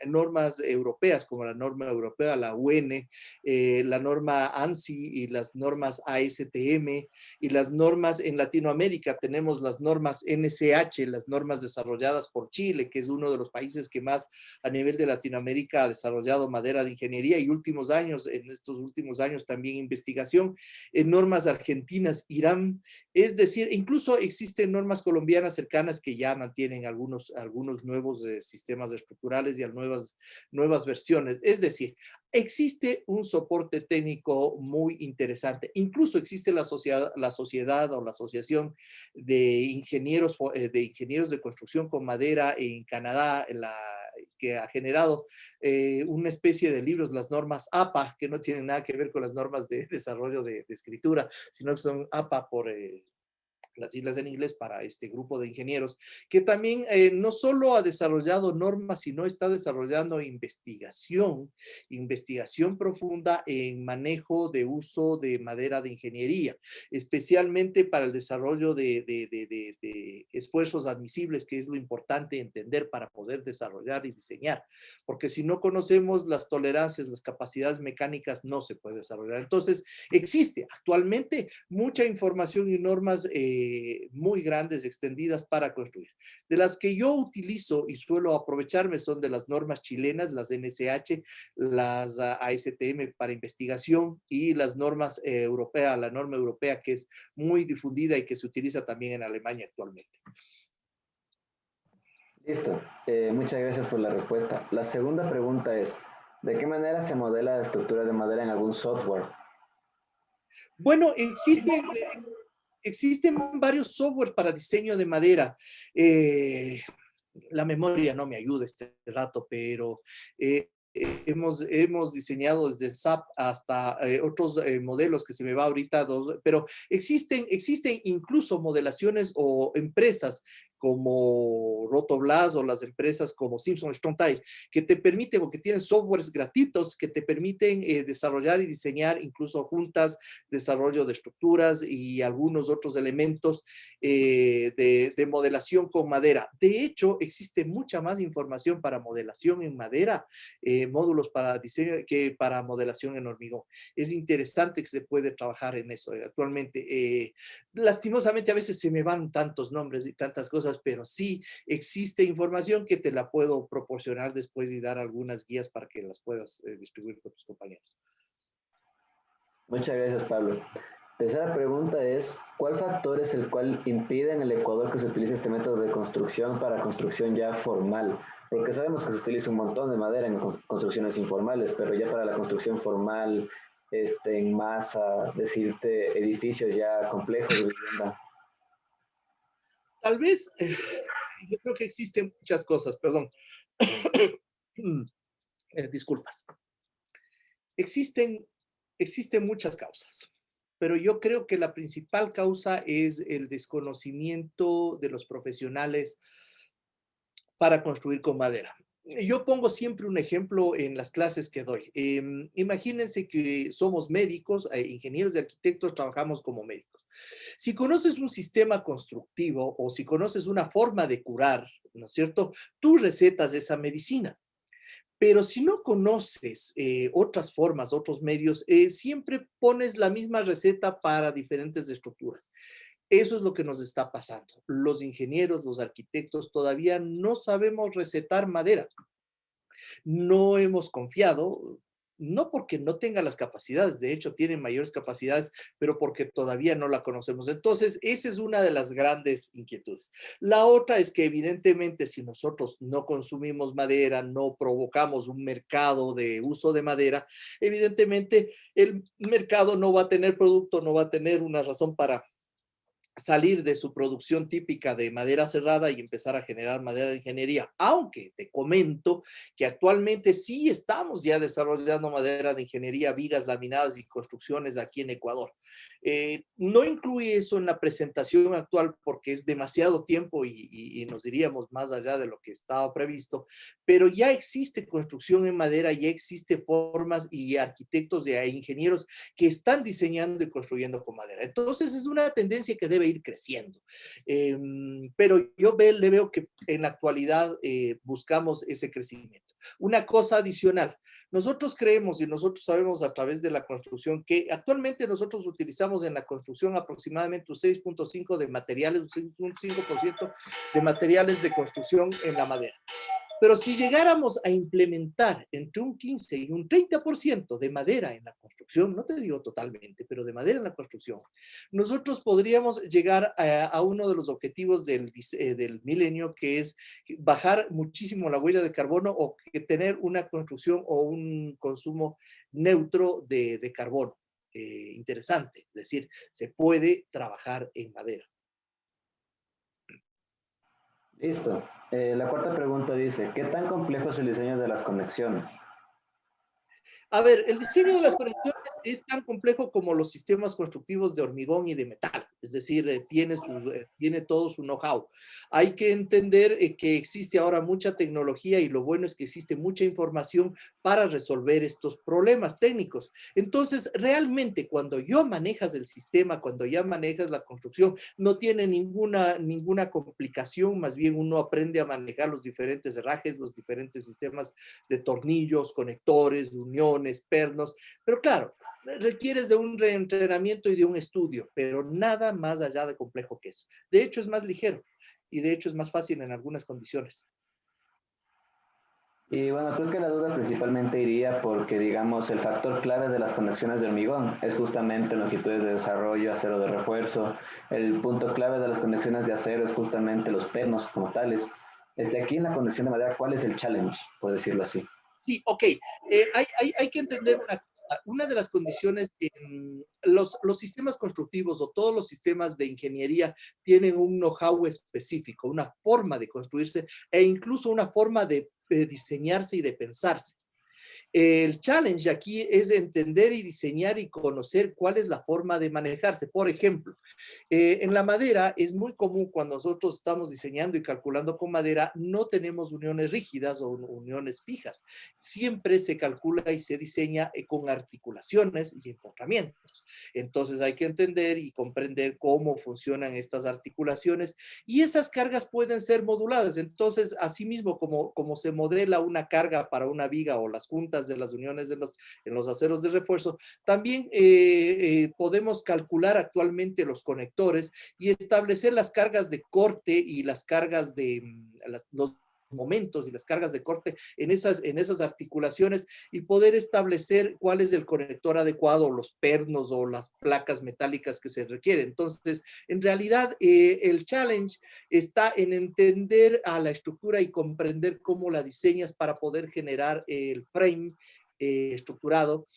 normas europeas como la norma europea, la UN, la norma ANSI y las normas ASTM y las normas en Latinoamérica. Tenemos las normas NCH, las normas desarrolladas por Chile, que es uno de los países que más a nivel de Latinoamérica ha desarrollado madera de ingeniería y en estos últimos años también investigación, en normas argentinas, Irán, es decir, incluso existen normas colombianas cercanas que ya mantienen algunos nuevos sistemas estructurales y nuevas versiones. Es decir, existe un soporte técnico muy interesante. Incluso existe la sociedad o la asociación de ingenieros de construcción con madera en Canadá, que ha generado una especie de libros, las normas APA, que no tienen nada que ver con las normas de desarrollo de escritura, sino que son APA por las siglas en inglés para este grupo de ingenieros, que también no solo ha desarrollado normas, sino está desarrollando investigación profunda en manejo de uso de madera de ingeniería, especialmente para el desarrollo de esfuerzos admisibles, que es lo importante entender para poder desarrollar y diseñar, porque si no conocemos las tolerancias, las capacidades mecánicas, no se puede desarrollar. Entonces, existe actualmente mucha información y normas muy grandes, extendidas para construir. De las que yo utilizo y suelo aprovecharme son de las normas chilenas, las NSH, las ASTM para investigación y las normas europeas, la norma europea que es muy difundida y que se utiliza también en Alemania actualmente. Listo. Muchas gracias por la respuesta. La segunda pregunta es, ¿de qué manera se modela la estructura de madera en algún software? Bueno, existen varios softwares para diseño de madera. La memoria no me ayuda este rato, pero hemos diseñado desde SAP hasta otros modelos que se me va ahorita, pero existen incluso modelaciones o empresas como Rotoblas o las empresas como Simpson Strong-Tie, que te permiten o que tienen softwares gratuitos que te permiten desarrollar y diseñar incluso juntas, desarrollo de estructuras y algunos otros elementos de modelación con madera. De hecho, existe mucha más información para modelación en madera, módulos para diseño que para modelación en hormigón. Es interesante que se puede trabajar en eso actualmente. Lastimosamente a veces se me van tantos nombres y tantas cosas, pero sí existe información que te la puedo proporcionar después y dar algunas guías para que las puedas distribuir con tus compañeros. Muchas gracias, Pablo. Tercera pregunta es, ¿cuál factor es el cual impide en el Ecuador que se utilice este método de construcción para construcción ya formal? Porque sabemos que se utiliza un montón de madera en construcciones informales, pero ya para la construcción formal, en masa, decirte edificios ya complejos de vivienda. Tal vez, yo creo que existen muchas cosas, perdón. Disculpas. Existen, existen muchas causas, pero yo creo que la principal causa es el desconocimiento de los profesionales para construir con madera. Yo pongo siempre un ejemplo en las clases que doy. Imagínense que somos médicos, ingenieros y arquitectos, trabajamos como médicos. Si conoces un sistema constructivo o si conoces una forma de curar, ¿no es cierto? Tú recetas esa medicina. Pero si no conoces otras formas, otros medios, siempre pones la misma receta para diferentes estructuras. Eso es lo que nos está pasando. Los ingenieros, los arquitectos, todavía no sabemos recetar madera. No hemos confiado, no porque no tenga las capacidades, de hecho tiene mayores capacidades, pero porque todavía no la conocemos. Entonces, esa es una de las grandes inquietudes. La otra es que evidentemente si nosotros no consumimos madera, no provocamos un mercado de uso de madera, evidentemente el mercado no va a tener producto, no va a tener una razón para salir de su producción típica de madera cerrada y empezar a generar madera de ingeniería. Aunque te comento que actualmente sí estamos ya desarrollando madera de ingeniería, vigas laminadas y construcciones aquí en Ecuador. No incluye eso en la presentación actual porque es demasiado tiempo y nos iríamos más allá de lo que estaba previsto, pero ya existe construcción en madera, ya existe formas y arquitectos e ingenieros que están diseñando y construyendo con madera. Entonces es una tendencia que debe ir creciendo. Pero yo le veo que en la actualidad buscamos ese crecimiento. Una cosa adicional, nosotros creemos y nosotros sabemos a través de la construcción que actualmente nosotros utilizamos en la construcción aproximadamente un 6.5% de materiales, un 5% de materiales de construcción en la madera. Pero si llegáramos a implementar entre un 15 y un 30% de madera en la construcción, no te digo totalmente, pero de madera en la construcción, nosotros podríamos llegar a uno de los objetivos del milenio, que es bajar muchísimo la huella de carbono o que tener una construcción o un consumo neutro de carbono. Interesante, es decir, se puede trabajar en madera. Listo. La cuarta pregunta dice, ¿qué tan complejo es el diseño de las conexiones? A ver, el diseño de las conexiones es tan complejo como los sistemas constructivos de hormigón y de metal, es decir, tiene todo su know-how. Hay que entender que existe ahora mucha tecnología y lo bueno es que existe mucha información para resolver estos problemas técnicos. Entonces, realmente cuando yo manejas el sistema, cuando ya manejas la construcción, no tiene ninguna complicación, más bien uno aprende a manejar los diferentes herrajes, los diferentes sistemas de tornillos, conectores, uniones, pernos, pero claro, requieres de un reentrenamiento y de un estudio, pero nada más allá de complejo que eso. De hecho, es más ligero y de hecho es más fácil en algunas condiciones. Y bueno, creo que la duda principalmente iría porque, digamos, el factor clave de las conexiones de hormigón es justamente longitudes de desarrollo, acero de refuerzo. El punto clave de las conexiones de acero es justamente los pernos como tales. Aquí en la conexión de madera, ¿cuál es el challenge, por decirlo así? Sí, ok. Hay que entender una cosa. Una de las condiciones, los sistemas constructivos o todos los sistemas de ingeniería tienen un know-how específico, una forma de construirse e incluso una forma de diseñarse y de pensarse. El challenge aquí es entender y diseñar y conocer cuál es la forma de manejarse. Por ejemplo, en la madera es muy común cuando nosotros estamos diseñando y calculando con madera, no tenemos uniones rígidas o uniones fijas. Siempre se calcula y se diseña con articulaciones y empotramientos. Entonces hay que entender y comprender cómo funcionan estas articulaciones y esas cargas pueden ser moduladas. Entonces, asimismo, como se modela una carga para una viga o las juntas de las uniones en los aceros de refuerzo, también podemos calcular actualmente los conectores y establecer las cargas de corte y las cargas los momentos y las cargas de corte en esas articulaciones y poder establecer cuál es el conector adecuado, los pernos o las placas metálicas que se requieren. Entonces, en realidad, el challenge está en entender a la estructura y comprender cómo la diseñas para poder generar el frame estructurado,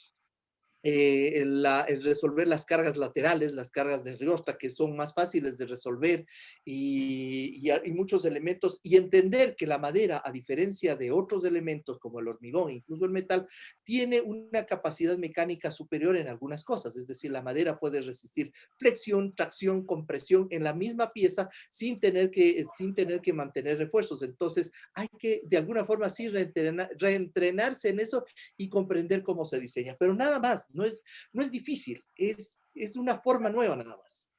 el resolver las cargas laterales, las cargas de riosta, que son más fáciles de resolver, y muchos elementos, y entender que la madera, a diferencia de otros elementos como el hormigón, incluso el metal, tiene una capacidad mecánica superior en algunas cosas, es decir, la madera puede resistir flexión, tracción, compresión en la misma pieza sin tener que mantener refuerzos. Entonces, hay que, de alguna forma, sí reentrenarse en eso y comprender cómo se diseña, pero nada más, no es difícil, es una forma nueva nada más.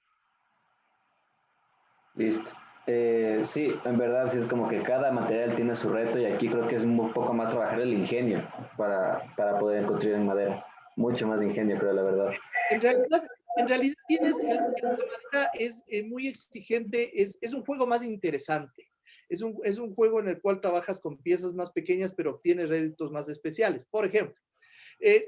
Listo. Sí, en verdad, sí es como que cada material tiene su reto y aquí creo que es un poco más trabajar el ingenio para poder construir en madera. Mucho más ingenio, creo, la verdad. En realidad, en realidad la madera es muy exigente, es un juego más interesante. Es un juego en el cual trabajas con piezas más pequeñas, pero obtienes réditos más especiales. Por ejemplo,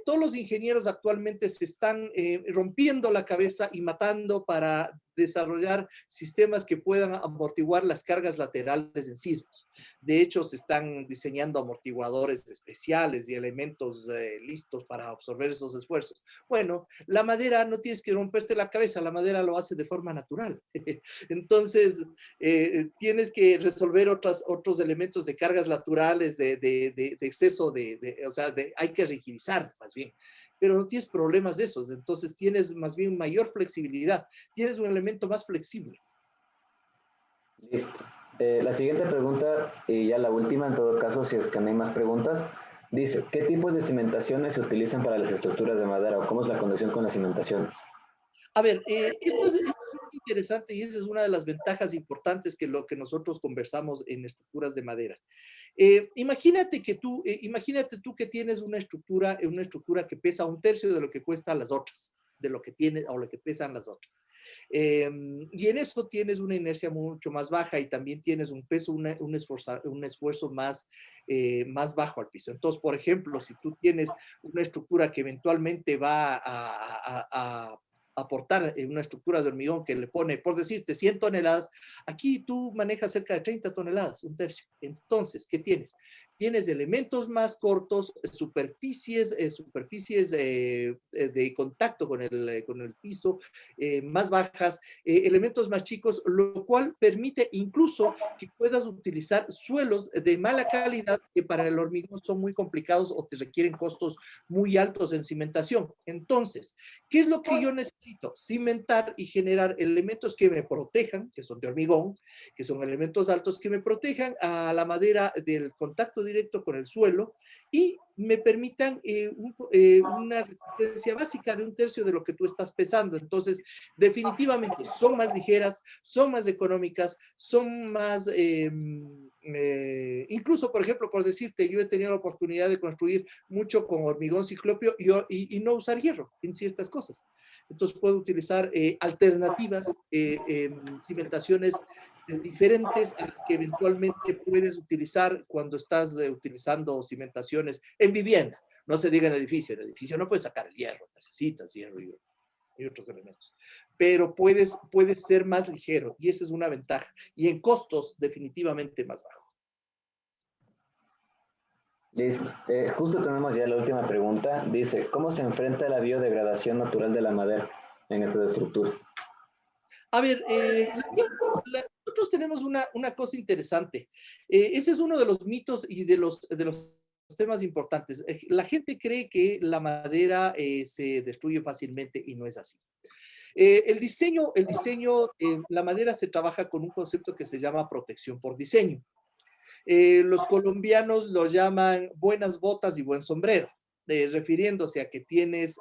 todos los ingenieros actualmente se están rompiendo la cabeza y matando para desarrollar sistemas que puedan amortiguar las cargas laterales en sismos. De hecho, se están diseñando amortiguadores especiales y elementos listos para absorber esos esfuerzos. Bueno, la madera no tienes que romperte la cabeza, la madera lo hace de forma natural. Entonces, tienes que resolver otros elementos de cargas laterales, de exceso, o sea, hay que rigidizar más bien, pero no tienes problemas de esos, entonces tienes más bien mayor flexibilidad, tienes un elemento más flexible. Listo. La siguiente pregunta, y ya la última en todo caso, si es que no hay más preguntas, dice, ¿qué tipos de cimentaciones se utilizan para las estructuras de madera o cómo es la condición con las cimentaciones? A ver, esto es muy interesante y esa es una de las ventajas importantes que lo que nosotros conversamos en estructuras de madera. Imagínate tú que tienes una estructura que pesa un tercio de lo que cuesta las otras, de lo que tiene o lo que pesan las otras. Y en eso tienes una inercia mucho más baja y también tienes un peso, un esfuerzo más, más bajo al piso. Entonces, por ejemplo, si tú tienes una estructura que eventualmente va a aportar una estructura de hormigón que le pone, por decirte, 100 toneladas, aquí tú manejas cerca de 30 toneladas, un tercio. Entonces, ¿qué tienes? Tienes elementos más cortos, superficies de contacto con el piso más bajas, elementos más chicos, lo cual permite incluso que puedas utilizar suelos de mala calidad que para el hormigón son muy complicados o te requieren costos muy altos en cimentación. Entonces, ¿qué es lo que yo necesito? Cimentar y generar elementos que me protejan, que son de hormigón, que son elementos altos que me protejan a la madera del contacto directo con el suelo y me permitan una resistencia básica de un tercio de lo que tú estás pesando. Entonces, definitivamente son más ligeras, son más económicas, son más, incluso, por ejemplo, por decirte, yo he tenido la oportunidad de construir mucho con hormigón ciclopio y no usar hierro en ciertas cosas. Entonces, puedo utilizar alternativas, cimentaciones diferentes a las que eventualmente puedes utilizar cuando estás utilizando cimentaciones en vivienda. No se diga en edificio no puedes sacar el hierro, necesitas hierro y otros elementos. Pero puedes ser más ligero y esa es una ventaja. Y en costos definitivamente más bajo. Listo. Justo tenemos ya la última pregunta. Dice, ¿cómo se enfrenta la biodegradación natural de la madera en estas estructuras? A ver, nosotros tenemos una cosa interesante. Ese es uno de los mitos y de los temas importantes. La gente cree que la madera se destruye fácilmente y no es así. La madera se trabaja con un concepto que se llama protección por diseño. Los colombianos lo llaman buenas botas y buen sombrero, refiriéndose a que tienes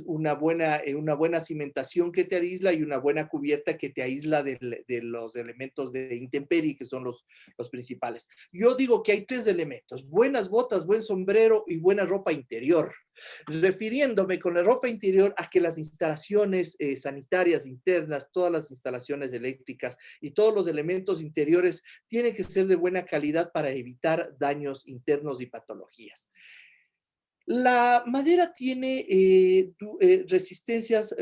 una buena cimentación que te aísla y una buena cubierta que te aísla de los elementos de intemperie, que son los principales. Yo digo que hay tres elementos: buenas botas, buen sombrero y buena ropa interior, refiriéndome con la ropa interior a que las instalaciones sanitarias internas, todas las instalaciones eléctricas y todos los elementos interiores tienen que ser de buena calidad para evitar daños internos y patologías. La madera tiene resistencias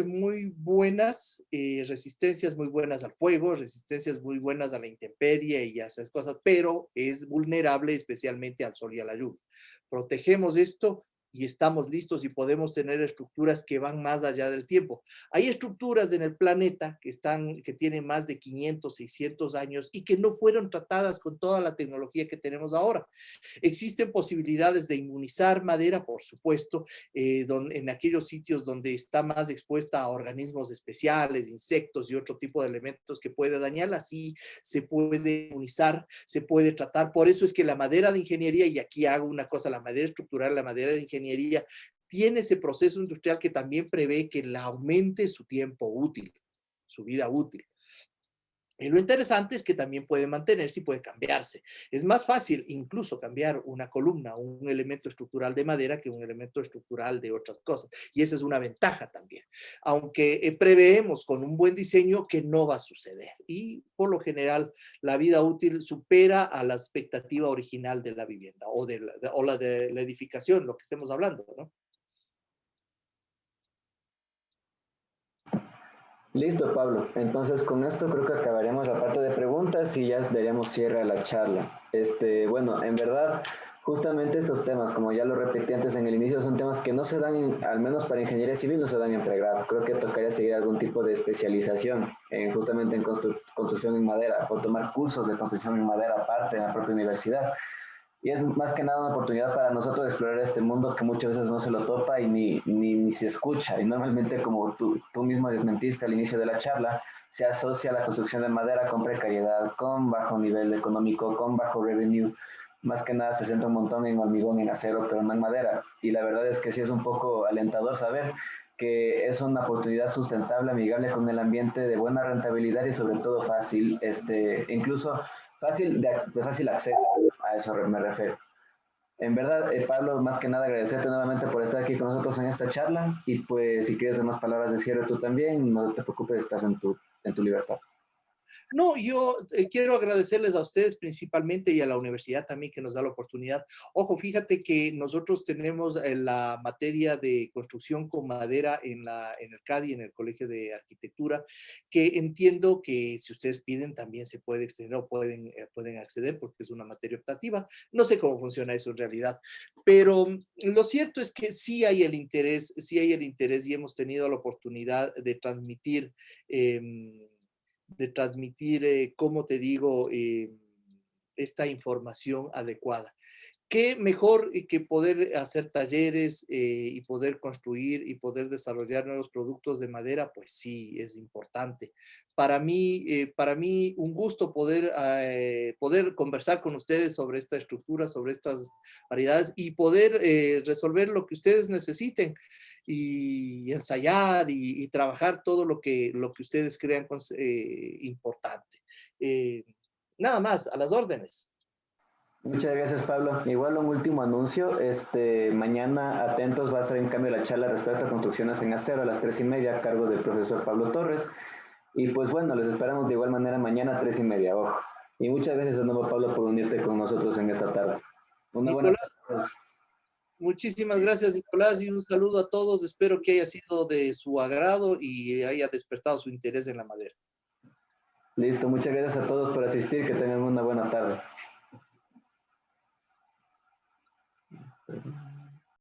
resistencias muy buenas al fuego, resistencias muy buenas a la intemperie y a esas cosas, pero es vulnerable especialmente al sol y a la lluvia. Protegemos esto y estamos listos y podemos tener estructuras que van más allá del tiempo. Hay estructuras en el planeta que tienen más de 500, 600 años y que no fueron tratadas con toda la tecnología que tenemos ahora. Existen posibilidades de inmunizar madera, por supuesto, en aquellos sitios donde está más expuesta a organismos especiales, insectos y otro tipo de elementos que puede dañarla. Así se puede inmunizar, se puede tratar. Por eso es que la madera de ingeniería, y aquí hago una cosa, la madera estructural, la madera de ingeniería, tiene ese proceso industrial que también prevé que la aumente su tiempo útil, su vida útil. Y lo interesante es que también puede mantenerse y puede cambiarse. Es más fácil incluso cambiar una columna, un elemento estructural de madera que un elemento estructural de otras cosas. Y esa es una ventaja también. Aunque preveemos con un buen diseño que no va a suceder. Y por lo general la vida útil supera a la expectativa original de la vivienda o la de la edificación, lo que estemos hablando, ¿no? Listo, Pablo. Entonces, con esto creo que acabaremos la parte de preguntas y ya daremos cierre a la charla. Bueno, en verdad, justamente estos temas, como ya lo repetí antes en el inicio, son temas que no se dan, al menos para ingeniería civil, no se dan en pregrado. Creo que tocaría seguir algún tipo de especialización justamente en construcción en madera o tomar cursos de construcción en madera aparte en la propia universidad. Y es más que nada una oportunidad para nosotros de explorar este mundo que muchas veces no se lo topa y ni se escucha. Y normalmente, como tú mismo desmentiste al inicio de la charla, se asocia la construcción de madera con precariedad, con bajo nivel económico, con bajo revenue. Más que nada se centra un montón en hormigón, en acero, pero no en madera. Y la verdad es que sí es un poco alentador saber que es una oportunidad sustentable, amigable con el ambiente, de buena rentabilidad y sobre todo fácil, incluso fácil de fácil acceso, a eso me refiero. En verdad, Pablo, más que nada agradecerte nuevamente por estar aquí con nosotros en esta charla y pues si quieres dar unas palabras de cierre tú también, no te preocupes, estás en tu libertad. No, yo quiero agradecerles a ustedes principalmente y a la universidad también que nos da la oportunidad. Ojo, fíjate que nosotros tenemos la materia de construcción con madera en el CADI, en el Colegio de Arquitectura, que entiendo que si ustedes piden también se puede extender o pueden acceder porque es una materia optativa. No sé cómo funciona eso en realidad, pero lo cierto es que sí hay el interés y hemos tenido la oportunidad como te digo, esta información adecuada. ¿Qué mejor que poder hacer talleres y poder construir y poder desarrollar nuevos productos de madera? Pues sí, es importante. Para mí un gusto poder conversar con ustedes sobre esta estructura, sobre estas variedades y poder resolver lo que ustedes necesiten y ensayar y trabajar todo lo que ustedes crean importante. Eh, Nada más, a las órdenes. Muchas gracias, Pablo. Igual un último anuncio. Mañana, atentos, va a ser en cambio la charla respecto a construcciones en acero a las 3:30 a cargo del profesor Pablo Torres. Y pues bueno, les esperamos de igual manera mañana a 3:30, ojo. Y muchas gracias de nuevo, Pablo, por unirte con nosotros en esta tarde. Una buena Nicolás, tarde a todos. muchísimas gracias, Nicolás, y un saludo a todos. Espero que haya sido de su agrado y haya despertado su interés en la madera. Listo, muchas gracias a todos por asistir, que tengan una buena tarde.